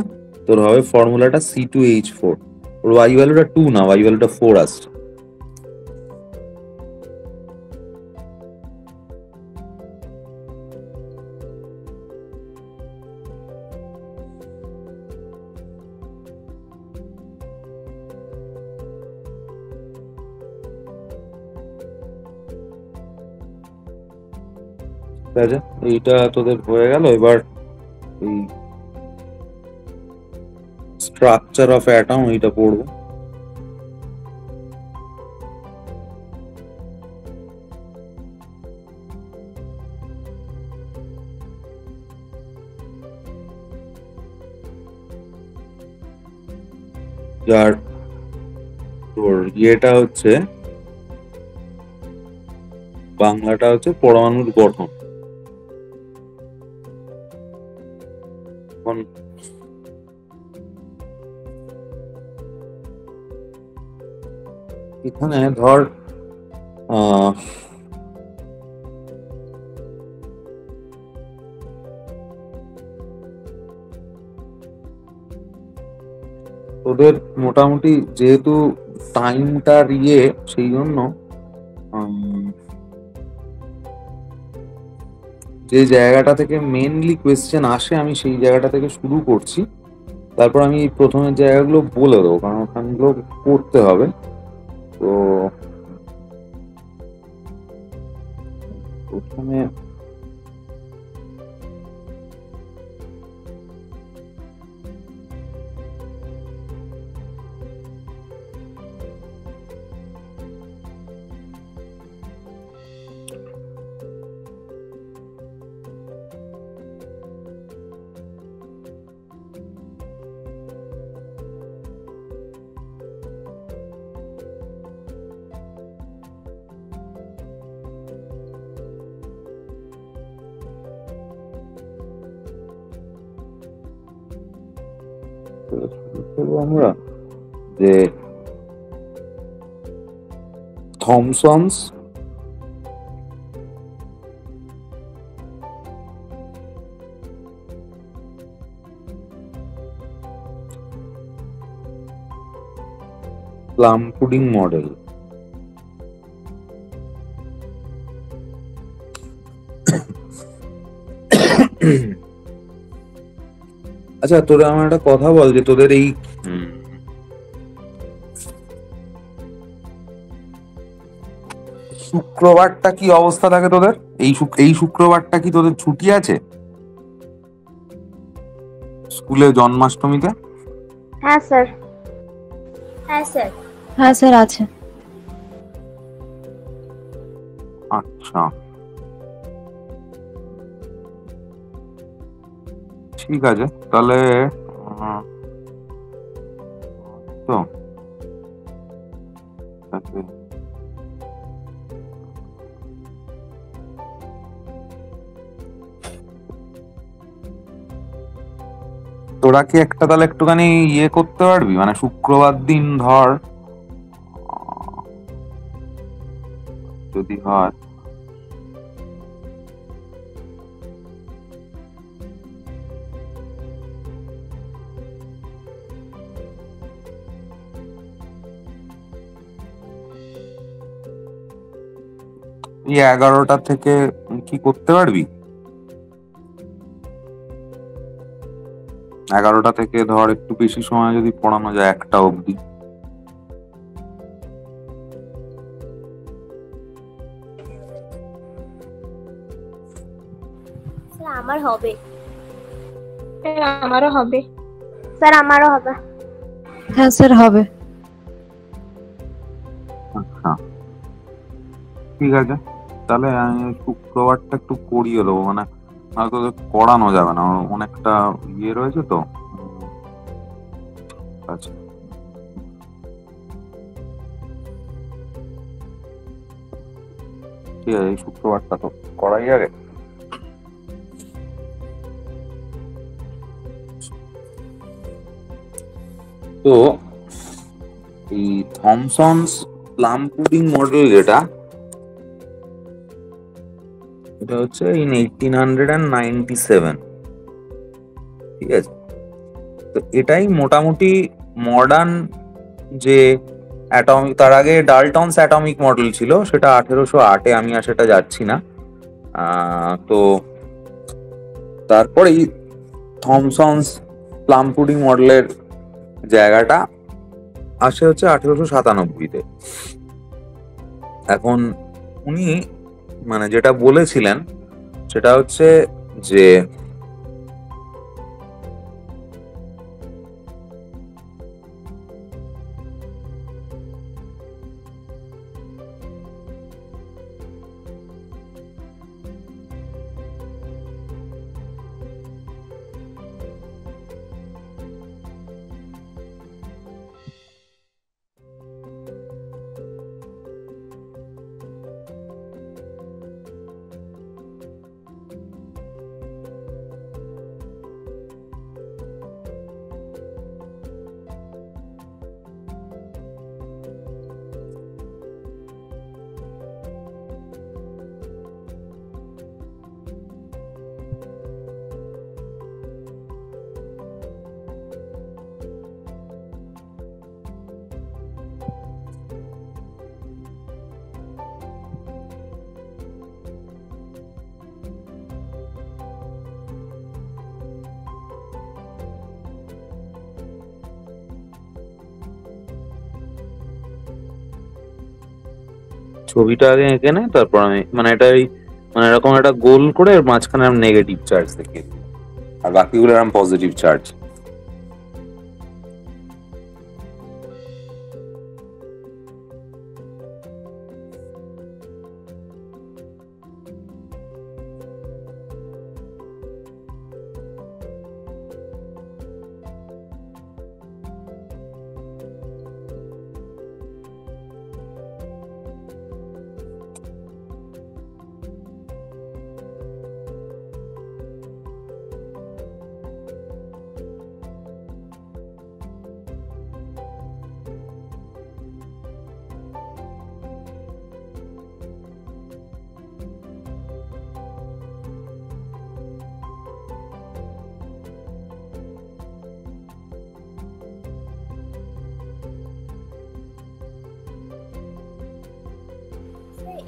তোর হবে ফর্মুলাটা C2H4, ওর ওয়াই ভ্যালুটা 2 না, ওয়াই ভ্যালুটা 4 আসছে। ঠিক আছে, এইটা তোদের হয়ে গেল। এবার এই স্ট্রাকচার অফ অ্যাটম এইটা পড়বো। যার তোর ইয়েটা হচ্ছে বাংলাটা হচ্ছে পরমাণুর গঠন। এখন এখানে ধর তোদের মোটামুটি যেহেতু টাইমটা ইয়ে, সেই জন্য যে জায়গাটা থেকে মেনলি কোয়েশ্চেন আসে আমি সেই জায়গাটা থেকে শুরু করছি, তারপর আমি প্রথমের জায়গাগুলো বলে দেবো, কারণ ওখানগুলো পড়তে হবে। তো প্রথমে আমরা যে থমসনস প্লাম পুডিং মডেল। আচ্ছা, তোরা আমার একটা কথা বল, যে তোদের এই শুক্রবারটা কি অবস্থা থাকে তোদের? এই শুক্রবারটা কি তোদের ছুটি আছে স্কুলে জন্মাষ্টমীতে? হ্যাঁ স্যার। হ্যাঁ স্যার। হ্যাঁ স্যার আছে। আচ্ছা, ঠিক আছে তাহলে। তো আচ্ছা, তোরা কি একটা তাহলে একটুখানি ইয়ে করতে পারবি, মানে শুক্রবার দিন ধর যদি হয় এই 11টা থেকে কি করতে পারবি? 11টা থেকে ধর একটু বেশি সময় যদি পড়ানো যায়, 1টা অবধি। স্যার আমার হবে। আমারও হবে। স্যার আমারও হবে। হ্যাঁ স্যার হবে। আচ্ছা, ঠিক আছে তাহলে আমি শুক্রবারটা একটু করিয়ে দেবো, মানে হয়তো করানো যাবে না, অনেকটা ইয়ে রয়েছে তো। আচ্ছা, ঠিক আছে, এই শুক্রবারটা তো করাই যাবে। তো এই থমসনস প্লাম পুডিং মডেল যেটা, এটা হচ্ছে ইন 1897, ঠিক আছে? তো এটাই মোটামুটি মডার্ন যে অ্যাটমিক, তার আগে ডালটনস অ্যাটমিক মডেল ছিল, সেটা 1808-এ, আমি আর সেটা যাচ্ছি না। তো তারপরে এই থমসনস প্লাম পুডিং মডেলের জায়গাটা আসে হচ্ছে 1897-তে। এখন উনি মানে যেটা বলেছিলেন সেটা হচ্ছে যে ছবিটা আগে এঁকে নেয়, তারপর আমি মানে এটা মানে এরকম একটা গোল করে এর মাঝখানে আমি নেগেটিভ চার্জ দেখিয়ে দিই, আর বাকিগুলো এরকম পজিটিভ চার্জ।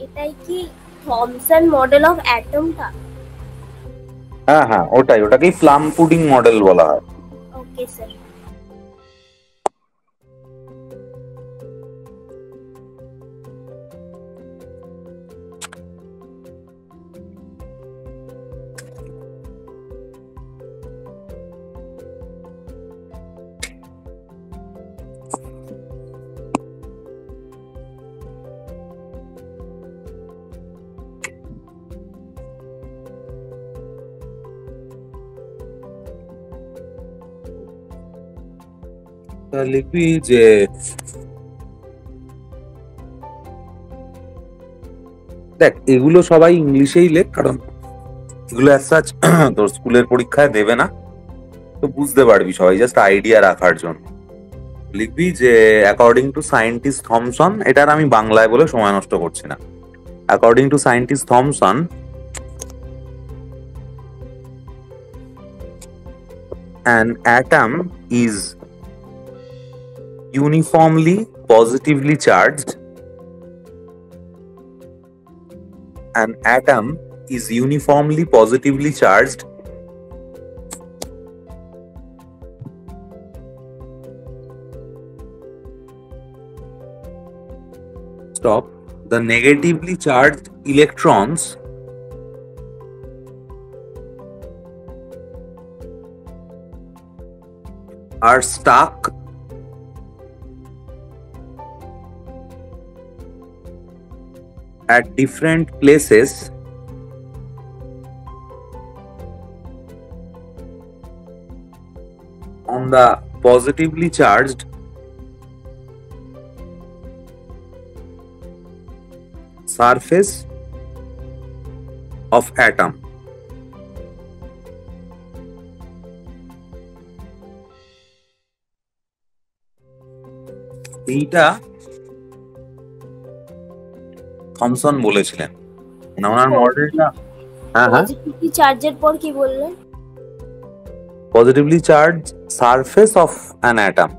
এটাই কি থমসন মডেল অফ অ্যাটমটা? হ্যাঁ হ্যাঁ, ওটাকেই প্লাম পুডিং মডেল বলা হয়। Okay sir. তা লিখবি যে দেখ, এগুলো সবাই ইংলিশেই লেখ, কারণ এগুলো অ্যাজ সাচ তোর স্কুলের পরীক্ষায় দেবে না, তো বুঝতে পারবি সবাই, জাস্ট আইডিয়া রাখার জন্য লিখবি যে অ্যাকর্ডিং টু সায়েন্টিস্ট থমসন। এটার আমি বাংলায় বলে সময় নষ্ট করছি না। According to scientist Thomson, an atom is uniformly positively charged. An atom is uniformly positively charged stop. The negatively charged electrons are stuck at different places on the positively charged surface of atom. এইটা Thomson বলেছিলেন, মানে ওনার মডেলটা। হ্যাঁ হ্যাঁ, positive চার্জের পর কি বললেন? Positively charge surface of an atom.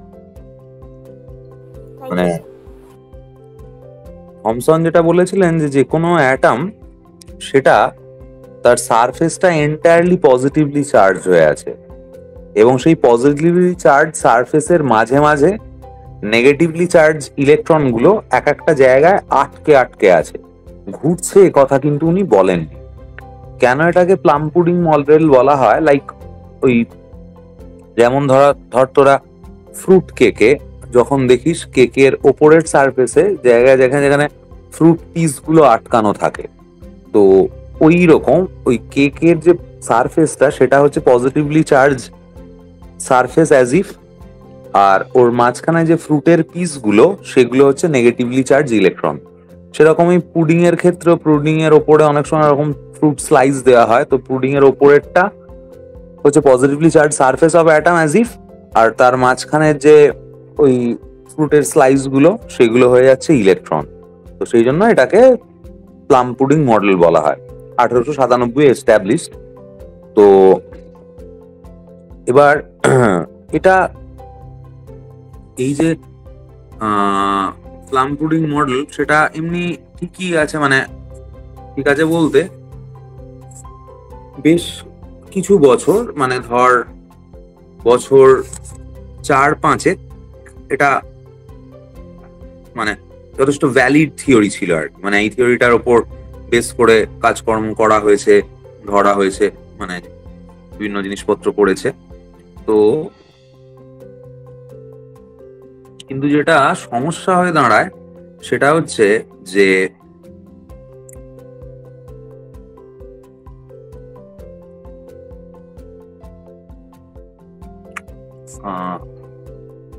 মানে থমসন যেটা বলেছিলেন যে যে কোনো অ্যাটম, সেটা তার সারফেসটা এন্টায়ারলি পজিটিভলি চার্জ হয়ে আছে, এবং সেই পজিটিভলি চার্জ সারফেসের মাঝে মাঝে নেগেটিভলি চার্জ ইলেকট্রন গুলো এক একটা জায়গায় আটকে আটকে আছে, ঘুরছে। এ কথা কিন্তু উনি বলেননি। কেন এটাকে প্লাম পুডিং মডেল বলা হয়? লাইক ওই যেমন ধর তোরা ফ্রুট কেকে যখন দেখিস, কেকের ওপরের সারফেসে জায়গায় যেখানে যেখানে ফ্রুট পিস গুলো আটকানো থাকে, তো ওই রকম ওই কেকের যে সারফেসটা, সেটা হচ্ছে positively charge surface as if, আর ওর মাঝখানে যে ফ্রুটের পিস গুলো, সেগুলো হচ্ছে নেগেটিভলি চার্জ ইলেকট্রন। সেরকমই পুডিং এর ক্ষেত্রে, পুডিং এর ওপরে অনেক সময় এরকম ফ্রুট স্লাইস দেওয়া হয়, তো পুডিং এর ওপরেরটা হচ্ছে positively charge surface of atom as if, আর তার মাঝখানের যে ওই ফ্রুটের স্লাইস গুলো, সেগুলো হয়ে যাচ্ছে ইলেকট্রন। তো সেই জন্য এটাকে প্লাম পুডিং মডেল বলা হয়। 1897 এস্টাবলিশড। তো এবার এটা এই যে প্লাম পুডিং মডেল, সেটা এমনি ঠিকই আছে, মানে ঠিক আছে বলতে বেশ কিছু বছর, মানে ধর বছর 4-5 এটা মানে যথেষ্ট ভ্যালিড থিওরি ছিল আর কি। মানে এই থিওরিটার ওপর বেস করে কাজকর্ম করা হয়েছে, ধরা হয়েছে, মানে বিভিন্ন জিনিসপত্র পড়েছে। তো কিন্তু যেটা সমস্যা হয়ে দাঁড়ায় সেটা হচ্ছে যে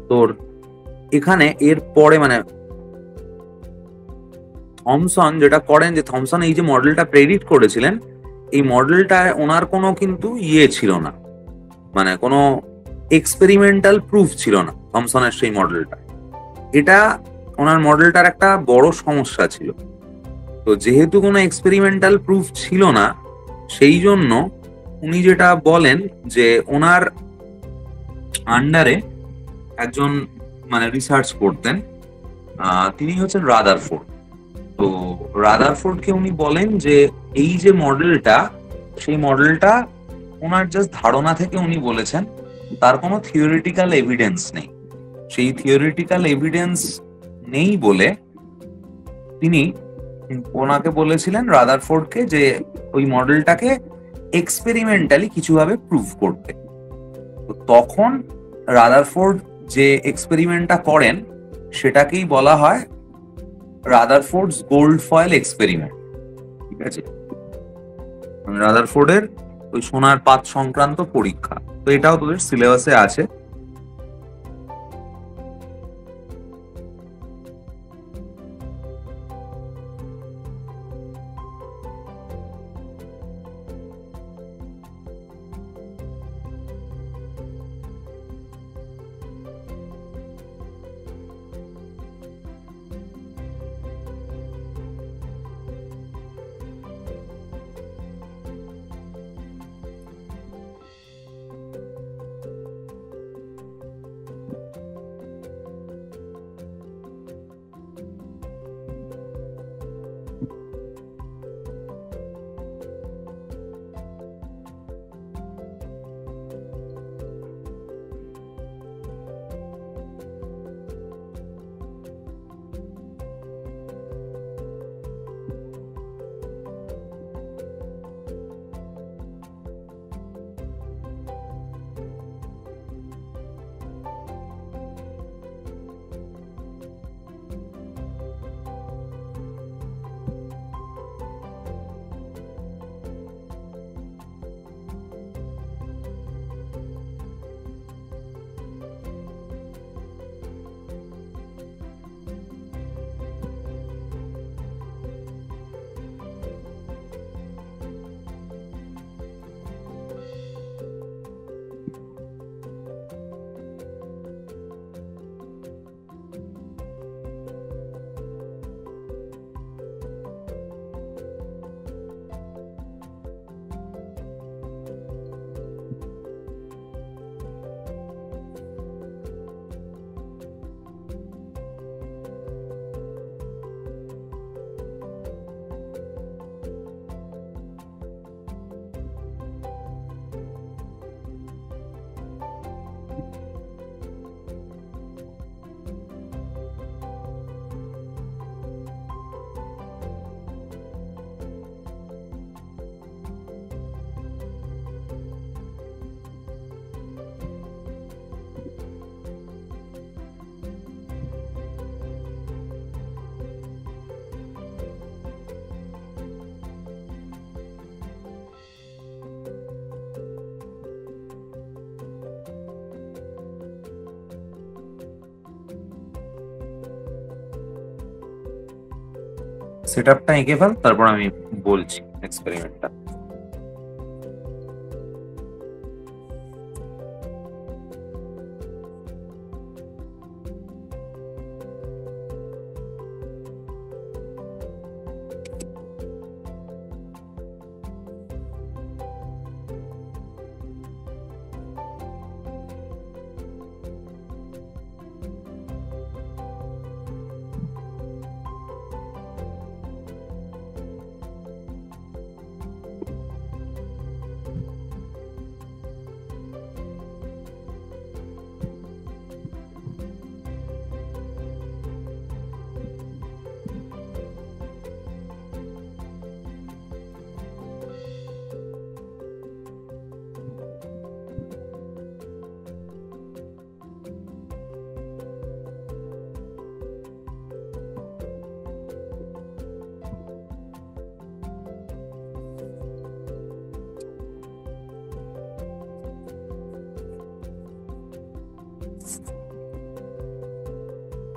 তোর এখানে এর পরে মানে থমসন যেটা করেন, যে থমসন এই যে মডেলটা প্রেডিক্ট করেছিলেন, এই মডেলটায় ওনার কোনো কিন্তু ছিল না, মানে কোনো এক্সপেরিমেন্টাল প্রুফ ছিল না থমসনের সেই মডেলটা। এটা ওনার মডেলটার একটা বড় সমস্যা ছিল। তো যেহেতু কোনো এক্সপেরিমেন্টাল প্রুফ ছিল না, সেই জন্য উনি যেটা বলেন যে ওনার আন্ডারে একজন মানে রিসার্চ করতেন, তিনি হচ্ছেন রাদারফোর্ড। তো রাদারফোর্ডকে উনি বলেন যে এই যে মডেলটা, সেই মডেলটা ওনার জাস্ট ধারণা থেকে উনি বলেছেন, তার কোনো থিওরিটিক্যাল এভিডেন্স নেই। সেই থিওরিটিক্যাল এভিডেন্স নেই বলে তিনি ওনাকে বলেছিলেন, রাদারফোর্ডকে, যে ওই মডেলটাকে এক্সপেরিমেন্টালি কিছুভাবে প্রুভ করতে। তো তখন রাদারফোর্ড যে এক্সপেরিমেন্টটা করেন সেটাকেই বলা হয় রাদারফোর্ডস গোল্ড ফয়েল এক্সপেরিমেন্ট। ঠিক আছে, রাদারফোর্ডের ওই সোনার পাত সংক্রান্ত পরীক্ষা। তো এটাও তোদের সিলেবাসে আছে। সেট আপটা এঁকে ফেল, তারপর আমি বলছি এক্সপেরিমেন্টটা।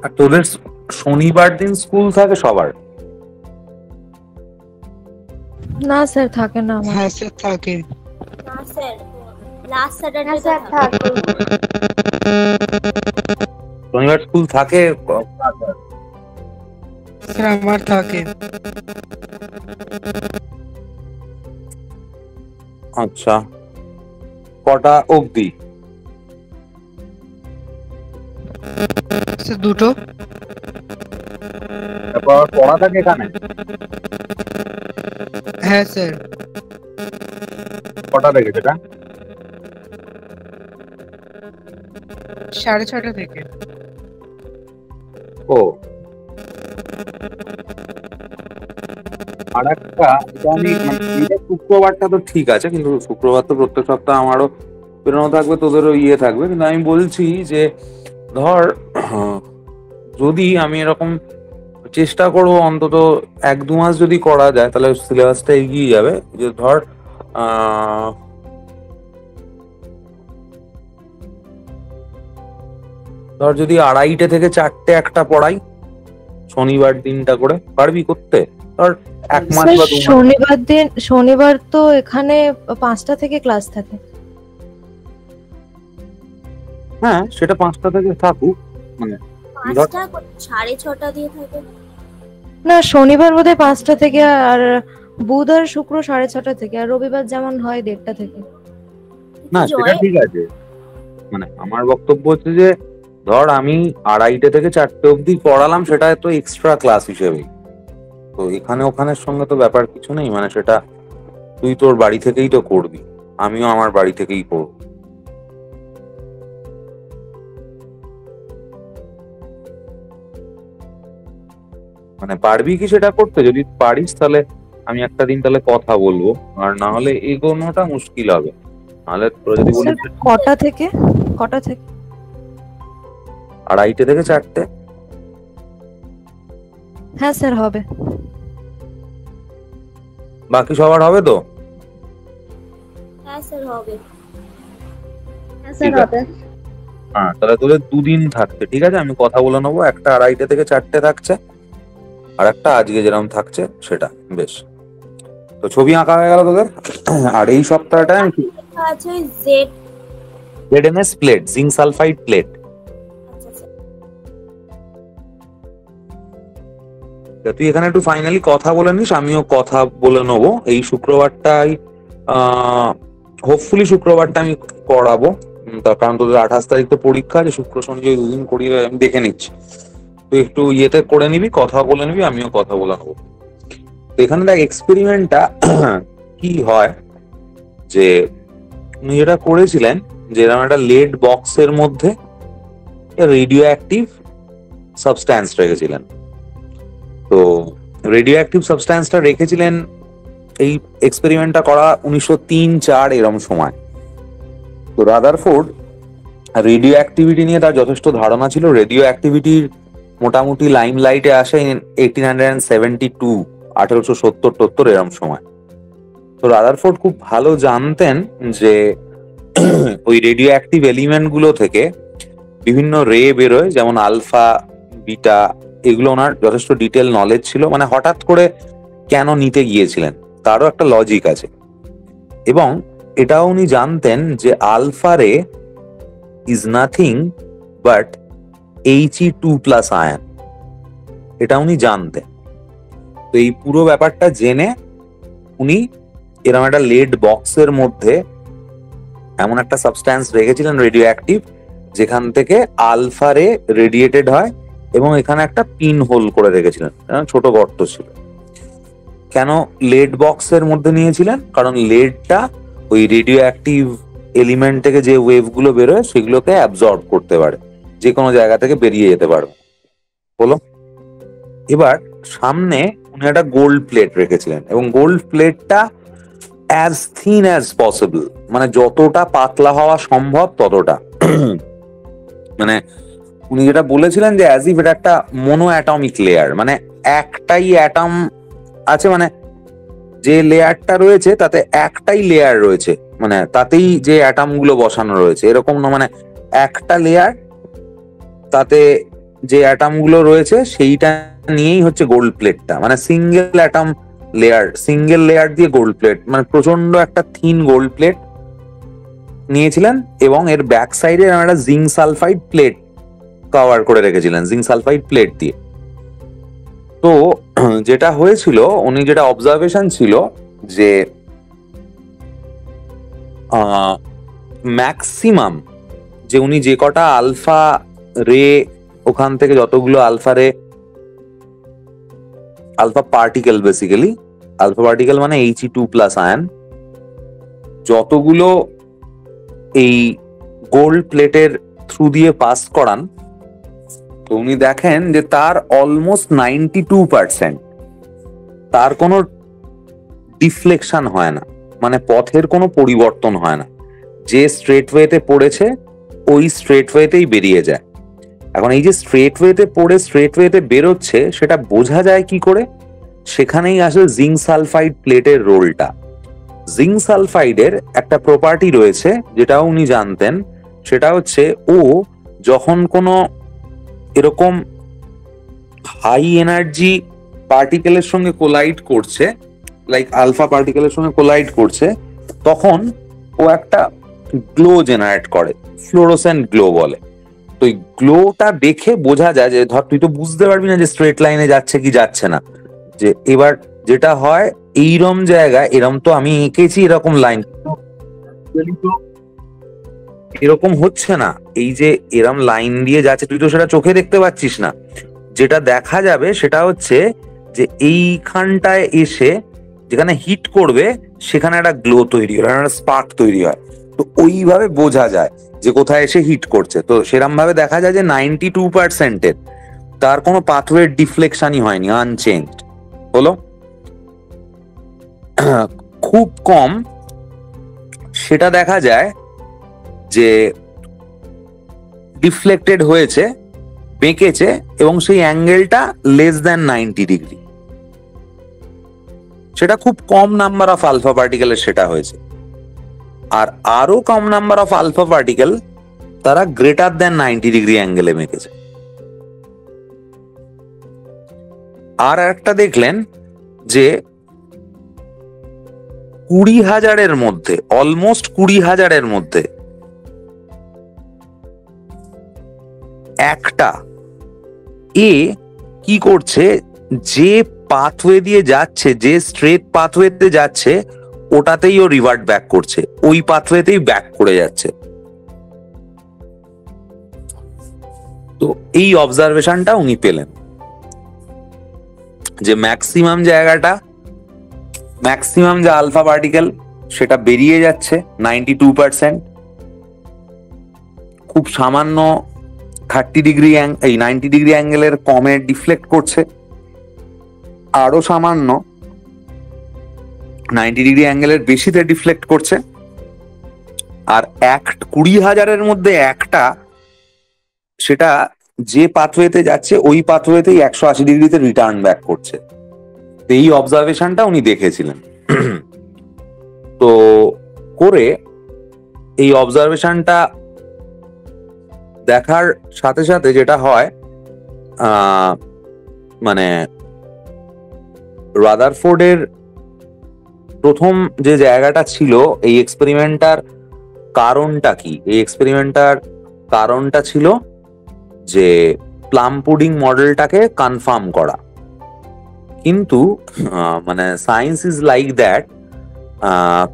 আর তোদের শনিবার দিন স্কুল থাকে সবার? না স্যার, থাকে না আমার। হ্যাঁ স্যার থাকে। না স্যার, লাস্ট হ্যাঁ স্যাটারডে স্যার থাকে। শনিবার স্কুল থাকে? স্যার আমার থাকে। আচ্ছা, কটা অবধি? স্যার দুটো। তারপর পড়া থাকে এখানে? হ্যাঁ স্যার, কটা থেকে সেটা? 6:30 থেকে। ও, আর একটা, এটা আমি মানে এটা শুক্রবারটা তো ঠিক আছে, কিন্তু শুক্রবার তো প্রত্যেক সপ্তাহ আমারও বেরোনো থাকবে, তোদেরও ইয়ে থাকবে, কিন্তু আমি বলছি যে ধর যদি আমি এরকম চেষ্টা করবো অন্তত 1-2 মাস যদি করা যায়, তাহলে সিলেবাসটা এগিয়ে যাবে। যে ধর আহ ধর যদি 2:30 থেকে 4টে একটা পড়াই শনিবার দিনটা করে, পারবি করতে? ধর 1 মাস স্যার বা 2 মাস। শনিবার তো এখানে 5টা থেকে ক্লাস থাকে। হ্যাঁ, সেটা 5টা থেকে থাকুক, মানে 5টা 6:30 দিয়ে থাকে। না, শনিবার বোধহয় 5টা থেকে, আর বুধ আর শুক্র 6:30 থেকে, আর রবিবার যেমন হয় 1:30 থেকে। না সেটা ঠিক আছে, মানে আমার বক্তব্য হচ্ছে যে ধর আমি 2:30 থেকে 4টে অবধি পড়ালাম, সেটা তো এক্সট্রা ক্লাস হিসেবে। তো এখানে ওখানের সঙ্গে তো ব্যাপার কিছু নেই, মানে সেটা তুই তোর বাড়ি থেকেই তো করবি, আমিও আমার বাড়ি থেকেই করব। মানে পারবি কি সেটা করতে? যদি পারিস তাহলে আমি একটা দিন তাহলে কথা বলবো, আর না হলে এগোনোটা মুশকিল হবে। নাহলে তোরা যদি বলিস স্যার কটা থেকে? 2:30 থেকে 4টে। হ্যাঁ স্যার, হবে। বাকি সবার হবে তো? হ্যাঁ স্যার হবে। হ্যাঁ স্যার ঠিক আছে। হবে। হ্যাঁ, তাহলে তোদের 2 দিন থাকছে, ঠিক আছে? আমি কথা বলে নেবো, একটা 2:30 থেকে 4টে থাকছে, আর একটা আজকে যেরকম থাকছে সেটা। বেশ, তো ছবি আঁকা হয়ে গেল তোদের। আর এই সপ্তাহটা আমি লেখা আছে ওই Z. ZNS plate, zinc sulphide plate. আচ্ছা স্যার। তুই এখানে একটু ফাইনালি কথা বলে নিস, আমিও কথা বলে নেবো। এই শুক্রবারটাই হোপফুলি শুক্রবারটা আমি করাবো। তার কারণ তোদের 28 তারিখ তো পরীক্ষা আছে, শুক্র শনি ওই 2 দিন করিয়ে আমি দেখে নিচ্ছি। তুই একটু ইয়েতে করে নিবি, কথা বলে নিবি, আমিও কথা বলে নেবো। তো এখানে দেখ এক্সপেরিমেন্টটা কি হয়, যে উনি যেটা করেছিলেন, যে এরকম একটা লেড বক্সের মধ্যে রেডিও অ্যাক্টিভ সাবস্ট্যান্স রেখেছিলেন। তো রেডিও অ্যাক্টিভ সাবস্ট্যান্সটা রেখেছিলেন, এই এক্সপেরিমেন্টটা করা 1903-4 এরম সময়। তো রাদারফোর্ড রেডিও অ্যাক্টিভিটি নিয়ে তার যথেষ্ট ধারণা ছিল। রেডিও অ্যাক্টিভিটির মোটামুটি লাইমলাইটে আসে 1872, 1870 এরম সময়। তো রাদারফোর্ড খুব ভালো জানতেন যে ওই রেডিও অ্যাক্টিভ এলিমেন্ট গুলো থেকে বিভিন্ন রে বেরোয়, যেমন আলফা, বিটা, এগুলো ওনার যথেষ্ট ডিটেল নলেজ ছিল। মানে হঠাৎ করে কেন নিতে গিয়েছিলেন তারও একটা লজিক আছে। এবং এটাও উনি জানতেন যে আলফা রে is nothing but He2+ ion, এটা উনি জানতেন। তো এই পুরো ব্যাপারটা জেনে উনি এরকম একটা লেড বক্সের মধ্যে এমন একটা সাবস্ট্যান্স রেখেছিলেন রেডিও অ্যাক্টিভ, যেখান থেকে আলফা রে রেডিয়েটেড হয়, এবং এখানে একটা পিন হোল করে রেখেছিলেন, ছোট গর্ত ছিল। কেন লেড বক্সের মধ্যে নিয়েছিলেন? কারণ লেডটা ওই রেডিও অ্যাক্টিভ এলিমেন্ট থেকে যে ওয়েভ গুলো বেরোয় সেগুলোকে অ্যাবজর্ব করতে পারে, যে কোনো জায়গা থেকে বেরিয়ে যেতে পারবে। বলো। এবার সামনে উনি একটা গোল্ড প্লেট রেখেছিলেন, এবং গোল্ড প্লেটটা অ্যাজ থিন অ্যাজ পসিবল, মানে যতটা পাতলা হওয়া সম্ভব ততটা। মানে উনি যেটা বলেছিলেন যে অ্যাজ ইফ এটা একটা মোনো অ্যাটমিক লেয়ার, মানে একটাই অ্যাটম আছে, মানে যে লেয়ারটা রয়েছে তাতে একটাই লেয়ার রয়েছে, মানে তাতেই যে অ্যাটম গুলো বসানো রয়েছে এরকম না, মানে একটা লেয়ার, তাতে যে অ্যাটম গুলো রয়েছে সেইটা নিয়েই হচ্ছে গোল্ড প্লেটটা। মানে single atom layer, single layer দিয়ে গোল্ড প্লেট, মানে প্রচন্ড একটা থিন গোল্ড প্লেট নিয়েছিলেন, এবং এর ব্যাক সাইডে একটা জিঙ্ক সালফাইড প্লেট কভার করে রেখেছিলেন, জিঙ্ক সালফাইড প্লেট দিয়ে। তো যেটা হয়েছিল, উনি যেটা অবজারভেশন ছিল যে ম্যাক্সিমাম যে উনি যে কটা আলফা রে, ওখান থেকে যতগুলো alpha ray, alpha particle basically alpha particle মানে He2+ আয়ন, যতগুলো এই গোল্ড প্লেটের থ্রু দিয়ে পাস করান, তো উনি দেখেন যে তার অলমোস্ট 92% তার কোনো ডিফ্লেকশন হয় না, মানে পথের কোনো পরিবর্তন হয় না, যে স্ট্রেট ওয়েতে পড়েছে ওই স্ট্রেট ওয়েতেই বেরিয়ে যায়। এখন এই যে স্ট্রেট ওয়েতে পড়ে স্ট্রেট ওয়েতে বেরোচ্ছে, সেটা বোঝা যায় কি করে? সেখানেই আসলে জিঙ্ক সালফাইড প্লেটের রোলটা। জিঙ্ক সালফাইডের একটা প্রপার্টি রয়েছে যেটাও উনি জানতেন, সেটা হচ্ছে ও যখন কোনো এরকম হাই এনার্জি পার্টিকেলের সঙ্গে কোলাইড করছে, লাইক আলফা পার্টিকেলের সঙ্গে কোলাইড করছে, তখন ও একটা গ্লো জেনারেট করে, ফ্লোরোসেন্ট গ্লো বলে। তো এই গ্লোটা দেখে বোঝা যায় যে, ধর তুই তো বুঝতে পারবি না যে স্ট্রেট লাইনে যাচ্ছে কি যাচ্ছে না, যে এবার যেটা হয় এইরম জায়গায়, এরম তো আমি এঁকেছি এরকম লাইন, এরকম হচ্ছে না, এই যে এরম লাইন দিয়ে যাচ্ছে তুই তো সেটা চোখে দেখতে পাচ্ছিস না, যেটা দেখা যাবে সেটা হচ্ছে যে এইখানটায় এসে যেখানে হিট করবে সেখানে একটা গ্লো তৈরি হয়, একটা স্পার্ক তৈরি হয়, তো ওইভাবে বোঝা যায় যে কোথায় এসে হিট করছে। তো সেরম ভাবে দেখা যায় যে 92%-এর তার কোনো পাথওয়ে ডিফ্লেকশনই হয়নি, আনচেঞ্জড হলো। খুব কম সেটা দেখা যায় যে ডিফ্লেক্টেড হয়েছে, বেঁকেছে, এবং সেই অ্যাঙ্গেলটা লেস দ্যান 90 ডিগ্রি। সেটা খুব কম নাম্বার অফ আলফা পার্টিকেলের সেটা হয়েছে। আর আরো কম নাম্বার অফ আলফা পার্টিকেল তারা গ্রেটার দ্যান 90 ডিগ্রি অ্যাঙ্গেলে বেঁকেছে। আর একটা দেখলেন যে 20,000-এর মধ্যে, অলমোস্ট 20,000-এর মধ্যে একটা এ কি করছে, যে পাথওয়ে দিয়ে যাচ্ছে, যে স্ট্রেট পাথওয়েতে যাচ্ছে ওটাতেই ও রিভার্ট ব্যাক করছে, ওই পাথওয়েতেই ব্যাক করে যাচ্ছে। তো এই অবজারভেশনটা উনি পেলেন যে ম্যাক্সিমাম জায়গাটা, ম্যাক্সিমাম যে আলফা পার্টিকেল সেটা বেরিয়ে যাচ্ছে 92%, খুব সামান্য 30 ডিগ্রি এই 90 ডিগ্রি অ্যাঙ্গেলের কমে ডিফ্লেক্ট করছে, আরো সামান্য 90 ডিগ্রি অ্যাঙ্গেলের বেশিতে ডিফ্লেক্ট করছে, আর 20,000-এর মধ্যে একটা, সেটা যে পাথওয়েতে যাচ্ছে ওই পাথওয়েতেই 180 ডিগ্রিতে রিটার্ন ব্যাক করছে। এই অবজারভেশনটা উনি দেখেছিলেন। তো করে এই অবজারভেশনটা দেখার সাথে সাথে যেটা হয়, মানে রাদারফোর্ডের প্রথম যে জায়গাটা ছিল এই এক্সপেরিমেন্টটার কারণটা কি, এই এক্সপেরিমেন্টটার কারণটা ছিল যে প্লাম পুডিং মডেলটাকে কনফার্ম করা। কিন্তু মানে science is like that,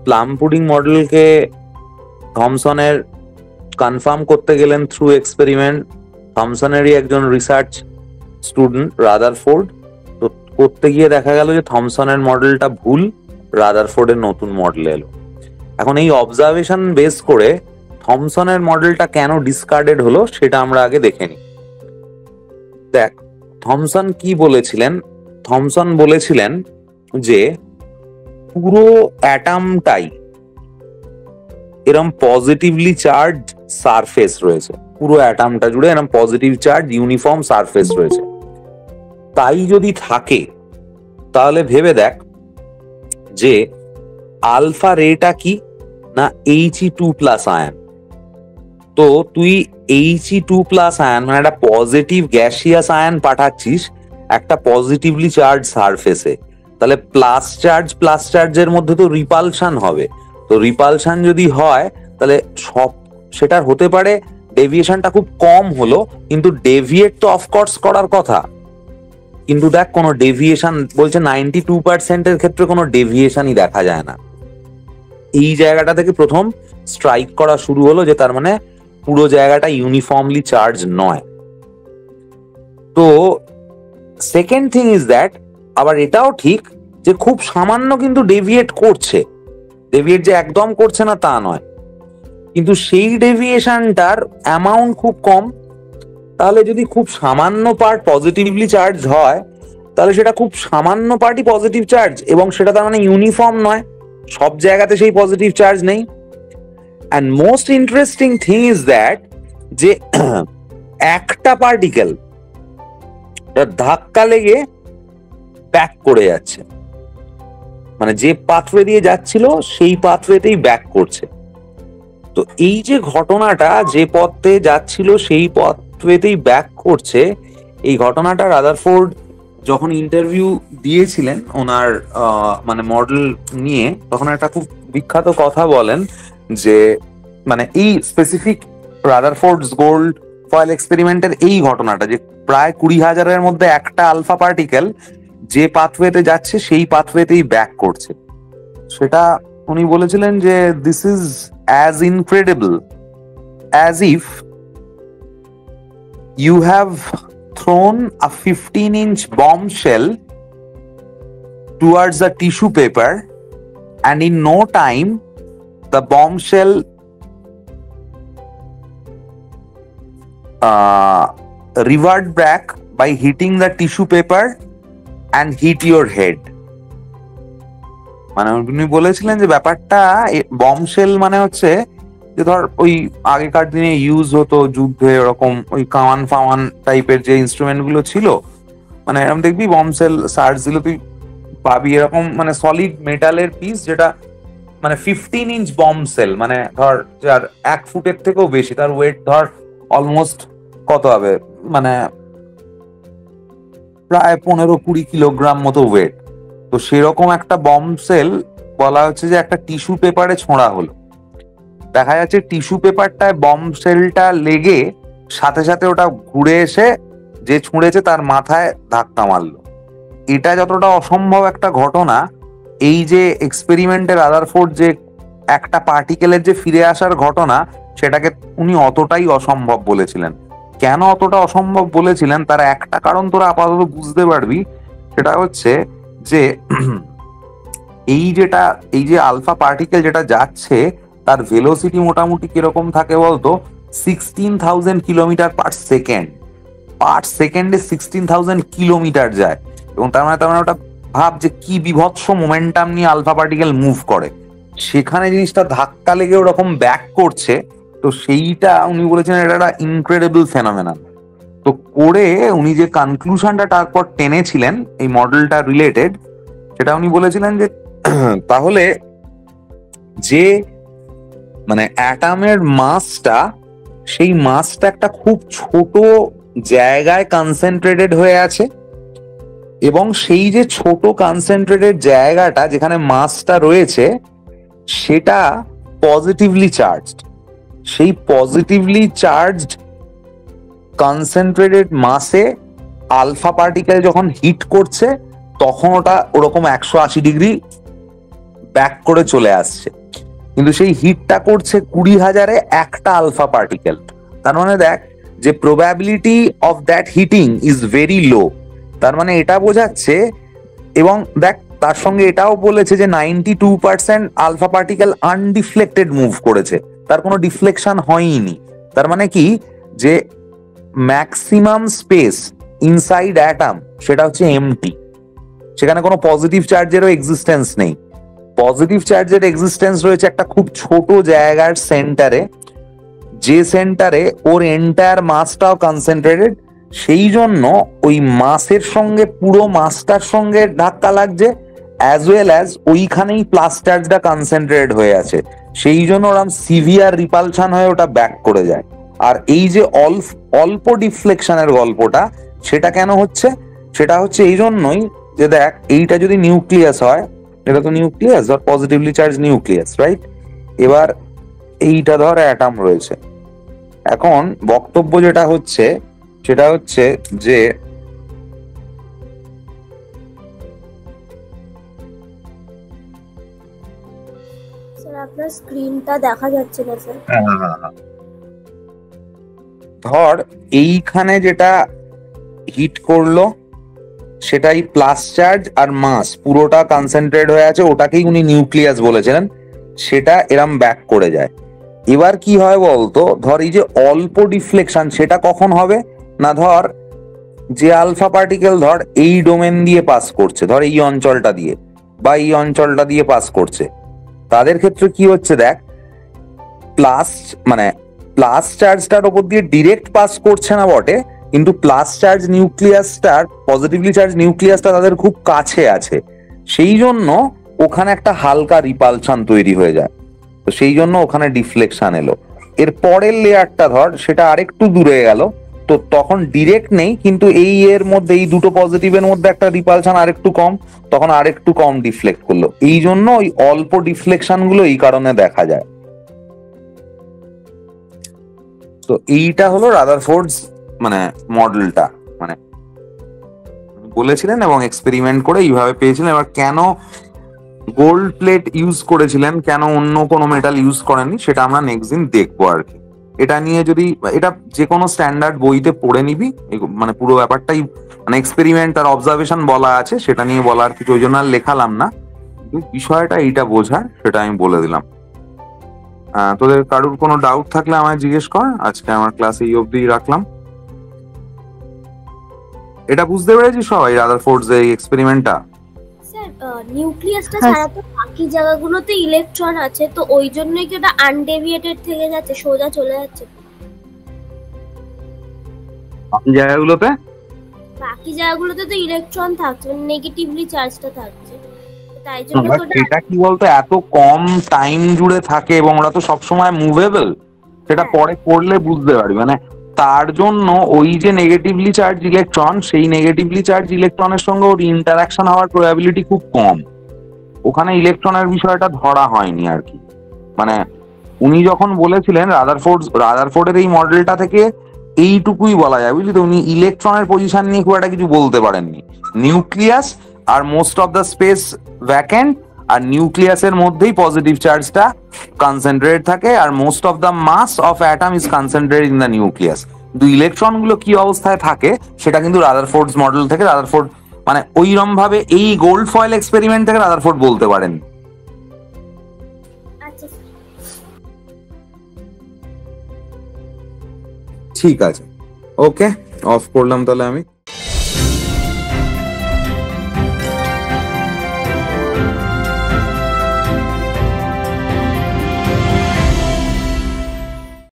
plum pudding মডেলকে থমসনের কনফার্ম করতে গেলেন থ্রু এক্সপেরিমেন্ট। থমসনেরই একজন রিসার্চ স্টুডেন্ট রাদারফোর্ড, তো করতে গিয়ে দেখা গেল যে থমসনের মডেলটা ভুল, রাদারফোর্ডের নতুন মডেল এলো। এখন এই অবজারভেশন বেস করে থমসনের মডেলটা কেন ডিসকার্ডেড হলো সেটা আমরা আগে দেখে নিই। দেখ, থমসন কি বলেছিলেন? থমসন বলেছিলেন যে পুরো অ্যাটমটাই এরম পজিটিভলি চার্জ সারফেস রয়েছে, পুরো অ্যাটমটা জুড়ে এরম পজিটিভ চার্জ ইউনিফর্ম সারফেস রয়েছে। তাই যদি থাকে তাহলে ভেবে দেখ যে আলফা রেটা কি না He2+ আয়ন। তো তুই He2+ আয়ন মানে একটা পজিটিভ গ্যাসিয়াস আয়ন পাঠাচ্ছিস একটা পজিটিভলি চার্জ সারফেসে, তাহলে প্লাস চার্জের মধ্যে তো রিপালশন হবে। তো রিপালশন যদি হয় তাহলে সব সেটার হতে পারে ডেভিয়েশনটা খুব কম হলো, কিন্তু ডেভিয়েট তো অফকোর্স করার কথা। কিন্তু দেখ কোনো ডেভিয়েশন বলছে 92%-এর ক্ষেত্রে কোনো ডেভিয়েশনই দেখা যায় না। এই জায়গাটা থেকে প্রথম স্ট্রাইক করা শুরু হলো যে তার মানে পুরো জায়গাটা ইউনিফর্মলি চার্জ নয়। তো সেকেন্ড থিং ইজ দ্যাট, আবার এটাও ঠিক যে খুব সামান্য কিন্তু ডেভিয়েট করছে, ডেভিয়েট যে একদম করছে না তা নয়, কিন্তু সেই ডেভিয়েশনটার অ্যামাউন্ট খুব কম। তাহলে যদি খুব সামান্য পার্ট পজিটিভলি চার্জ হয়, তাহলে সেটা খুব সামান্য পার্টই পজিটিভ চার্জ, এবং সেটা তার মানে ইউনিফর্ম নয়, সব জায়গাতে সেই পজিটিভ চার্জ নেই। And most interesting thing is that যে একটা পার্টিকেল ধাক্কা লেগে ব্যাক করে যাচ্ছে, মানে যে পাথওয়ে দিয়ে যাচ্ছিল সেই পাথওয়েতেই ব্যাক করছে। তো এই যে ঘটনাটা, যে পথে যাচ্ছিল সেই পথওয়েতেই ব্যাক করছে, এই ঘটনাটা রাদারফোর্ড যখন ইন্টারভিউ দিয়েছিলেন ওনার মানে মডেল নিয়ে, তখন একটা খুব বিখ্যাত কথা বলেন যে মানে এই স্পেসিফিক রাদারফোর্ডস গোল্ড ফয়েল এক্সপেরিমেন্টের এই ঘটনাটা, যে প্রায় 20,000-এর মধ্যে একটা আলফা পার্টিকেল যে পাথওয়েতে যাচ্ছে সেই পাথওয়েতেই ব্যাক করছে, সেটা উনি বলেছিলেন যে this is as incredible as if you have thrown a 15-inch bombshell towards a tissue paper, and in no time the bombshell revert back by hitting the tissue paper and hit your head. মানে উনি বলেছিলেন যে ব্যাপারটা বমশেল মানে হচ্ছে যে ধর ওই আগেকার দিনে ইউজ হতো যুদ্ধে, ওরকম ওই কামান ফামান টাইপের যে ইনস্ট্রুমেন্ট গুলো ছিল, মানে এরকম দেখবি বমশেল সার্চ দিলে তুই পাবি এরকম মানে সলিড মেটালের পিস, যেটা মানে 15-inch বমশেল, মানে ধর যার 1 ফুটের থেকেও বেশি, তার ওয়েট ধর অলমোস্ট কত হবে, মানে প্রায় 15-20 কিলোগ্রাম মতো ওয়েট। তো সেরকম একটা বমশেল বলা হচ্ছে যে একটা টিস্যু পেপারে ছোঁড়া হলো, দেখা যাচ্ছে টিস্যু পেপারটায় বমশেলটা লেগে সাথে সাথে ওটা ঘুরে এসে যে ছুঁড়েছে তার মাথায় ধাক্কা মারলো। এটা যতটা অসম্ভব একটা ঘটনা, এই যে এক্সপেরিমেন্টে রাদারফোর্ড যে একটা পার্টিকেলের যে ফিরে আসার ঘটনা, সেটাকে উনি অতটাই অসম্ভব বলেছিলেন। কেন অতটা অসম্ভব বলেছিলেন তার একটা কারণ তোরা আপাতত বুঝতে পারবি, সেটা হচ্ছে যে এই যে আলফা পার্টিকেল যেটা যাচ্ছে তার ভেলোসিটি মোটামুটি কিরকম থাকে বলতো, 16,000 কিলোমিটার পার সেকেন্ড। পার সেকেন্ডে 16,000 কিলোমিটার যায়, এবং তার মানে ওটা ভাব যে কি বিভৎস মোমেন্টাম নিয়ে আলফা পার্টিকেল মুভ করে, সেখানে জিনিসটা ধাক্কা লেগে ওরকম ব্যাক করছে। তো সেইটা উনি বলেছেন এটা একটা ইনক্রেডিবল ফেনোমেনন। তো করে উনি যে কনক্লুশনটা তারপর টেনেছিলেন এই মডেলটা রিলেটেড, সেটা উনি বলেছিলেন যে তাহলে যে মানে অ্যাটমের মাসটা, সেই মাসটা একটা খুব ছোট জায়গায় কনসেন্ট্রেটেড হয়ে আছে, এবং সেই যে ছোট কনসেন্ট্রেটেড জায়গাটা যেখানে মাসটা রয়েছে সেটা পজিটিভলি চার্জড। সেই পজিটিভলি চার্জড কনসেন্ট্রেটেড মাসে আলফা পার্টিকেল যখন হিট করছে তখন ওটা ওরকম 180 ডিগ্রি ব্যাক করে চলে আসছে, কিন্তু সেই হিটটা করছে 20,000-এ একটা আলফা পার্টিকেল। তার মানে দেখ যে probability of that hitting is very low. তার মানে এটা বোঝাচ্ছে, এবং দেখ তার সঙ্গে এটাও বলেছে যে 92% আলফা পার্টিকেল আনডিফ্লেক্টেড মুভ করেছে, তার কোনো ডিফ্লেকশন হয়নি। তার মানে কি যে ম্যাক্সিমাম স্পেস ইনসাইড অ্যাটম সেটা হচ্ছে এমটি, সেখানে কোনো পজিটিভ চার্জেরও এক্সিস্টেন্স নেই। পজিটিভ চার্জের এক্সিস্টেন্স রয়েছে একটা খুব ছোট জায়গার সেন্টারে, যে সেন্টারে ওর এন্টায়ার মাসটাও কনসেন্ট্রেটেড, সেই জন্য ওই মাসের সঙ্গে পুরো মাসটার সঙ্গে ধাক্কা লাগছে, অ্যাজ ওয়েল অ্যাজ ওইখানেই প্লাস চার্জটা কনসেন্ট্রেটেড হয়ে আছে, সেই জন্য ওরকম সিভিয়ার রিপালশন হয়ে ওটা ব্যাক করে যায়। আর এই যে অল্প ডিফ্লেকশনের গল্পটা, সেটা কেন হচ্ছে? সেটা হচ্ছে এই জন্যই যে দেখ এইটা যদি নিউক্লিয়াস হয়, এটা তো নিউক্লিয়াস আর পজিটিভলি চার্জ নিউক্লিয়াস, রাইট? এবার এইটা ধর অ্যাটম রয়েছে। এখন বক্তব্য যেটা হচ্ছে সেটা হচ্ছে যে স্যার আপনার স্ক্রিনটা দেখা যাচ্ছে না স্যার। ধর এইখানে যেটা হিট করলো সেটাই প্লাস চার্জ আর মাস পুরোটা কনসেন্ট্রেট হয়ে আছে, ওটাকেই উনি নিউক্লিয়াস বলেছিলেন, সেটা এরম ব্যাক করে যায়। এবার কি হয় বলতো, ধর এই যে অল্প ডিফ্লেকশন সেটা কখন হবে না, ধর যে আলফা পার্টিকেল ধর এই ডোমেন দিয়ে পাস করছে, ধর এই অঞ্চলটা দিয়ে বা এই অঞ্চলটা দিয়ে পাস করছে, তাদের ক্ষেত্রে কি হচ্ছে দেখ, প্লাস মানে প্লাস চার্জটার ওপর দিয়ে ডিরেক্ট পাস করছে না বটে, কিন্তু প্লাস চার্জ নিউক্লিয়াসটার পজিটিভলি চার্জ নিউক্লিয়াসটা তাদের খুব কাছে আছে, সেই জন্য ওখানে একটা হালকা রিপালশন তৈরি হয়ে যায়, তো সেই জন্য ওখানে ডিফ্লেকশন এলো। এর পরের লেয়ারটা ধর সেটা আরেকটু দূরে গেল, তো তখন ডিরেক্ট নেই, কিন্তু এই এর মধ্যে এই দুটো পজিটিভের মধ্যে একটা রিপালশন আরেকটু কম, তখন আরেকটু কম ডিফ্লেক্ট করলো, এই জন্য ওই অল্প ডিফ্লেকশন গুলো এই কারণে দেখা যায়। তো এইটা হলো রাদারফোর্ডস মানে মডেলটা, মানে বলেছিলেন এবং এক্সপেরিমেন্ট করে এইভাবে পেয়েছিলেন। এবার কেন গোল্ড প্লেট ইউজ করেছিলেন, কেন অন্য কোনো মেটাল ইউজ করেননি, সেটা আমরা নেক্সট দিন দেখবো আর কি। এটা নিয়ে যদি এটা যে কোনো স্ট্যান্ডার্ড বইতে পড়ে নিবি, মানে পুরো ব্যাপারটাই মানে এক্সপেরিমেন্ট আর অবজারভেশন বলা আছে, সেটা নিয়ে বলার কিছু ওই জন্য আর লেখালাম না, কিন্তু বিষয়টা এইটা বোঝার সেটা আমি বলে দিলাম। তোদের কারুর কোনো ডাউট থাকলে আমায় জিজ্ঞেস কর, আজকে আমার ক্লাসে এই অবধি রাখলাম। এটা বুঝতে পেরেছিস সবাই রাদারফোর্ডস এই এক্সপেরিমেন্টটা? স্যার নিউক্লিয়াসটা হ্যাঁ, ছাড়া তো বাকি জায়গাগুলোতে ইলেকট্রন আছে, তো ওই জন্যই কি ওটা আনডেভিয়েটেড থেকে যাচ্ছে, সোজা চলে যাচ্ছে? জায়গাগুলোতে বাকি জায়গাগুলোতে তো ইলেকট্রন থাকছে, মানে নেগেটিভলি চার্জটা থাকছে, তো তাই জন্য তো ওটা এটা কি বলতো, এত কম টাইম জুড়ে থাকে এবং ওরা তো সবসময় মুভেবল, সেটা পরে পড়লে বুঝতে পারবি। মানে তার জন্য ওই যে নেগেটিভলি চার্জ ইলেকট্রন, সেই নেগেটিভলি চার্জ ইলেকট্রনের সঙ্গে ওর ইন্টারাকশন হওয়ার প্রবাবিলিটি খুব কম, ওখানে ইলেকট্রনের বিষয়টা ধরা হয়নি আর কি। মানে উনি যখন বলেছিলেন রাদারফোর্ডের এই মডেলটা থেকে এইটুকুই বলা যায়, বুঝলি তো, উনি ইলেকট্রনের পজিশন নিয়ে খুব একটা কিছু বলতে পারেননি। নিউক্লিয়াস আর most of the space vacant, আর নিউক্লিয়াসের মধ্যেই পজিটিভ চার্জটা কনসেন্ট্রেট থাকে, আর most of the mass of atom is concentrated in the nucleus. কিন্তু ইলেকট্রন গুলো কি অবস্থায় থাকে সেটা কিন্তু রাদারফোর্ডস মডেল থেকে রাদারফোর্ড মানে ওইরকম ভাবে এই গোল্ড ফয়েল এক্সপেরিমেন্ট থেকে রাদারফোর্ড বলতে পারেন। আচ্ছা স্যার। ঠিক আছে, ওকে, অফ করলাম তাহলে আমি।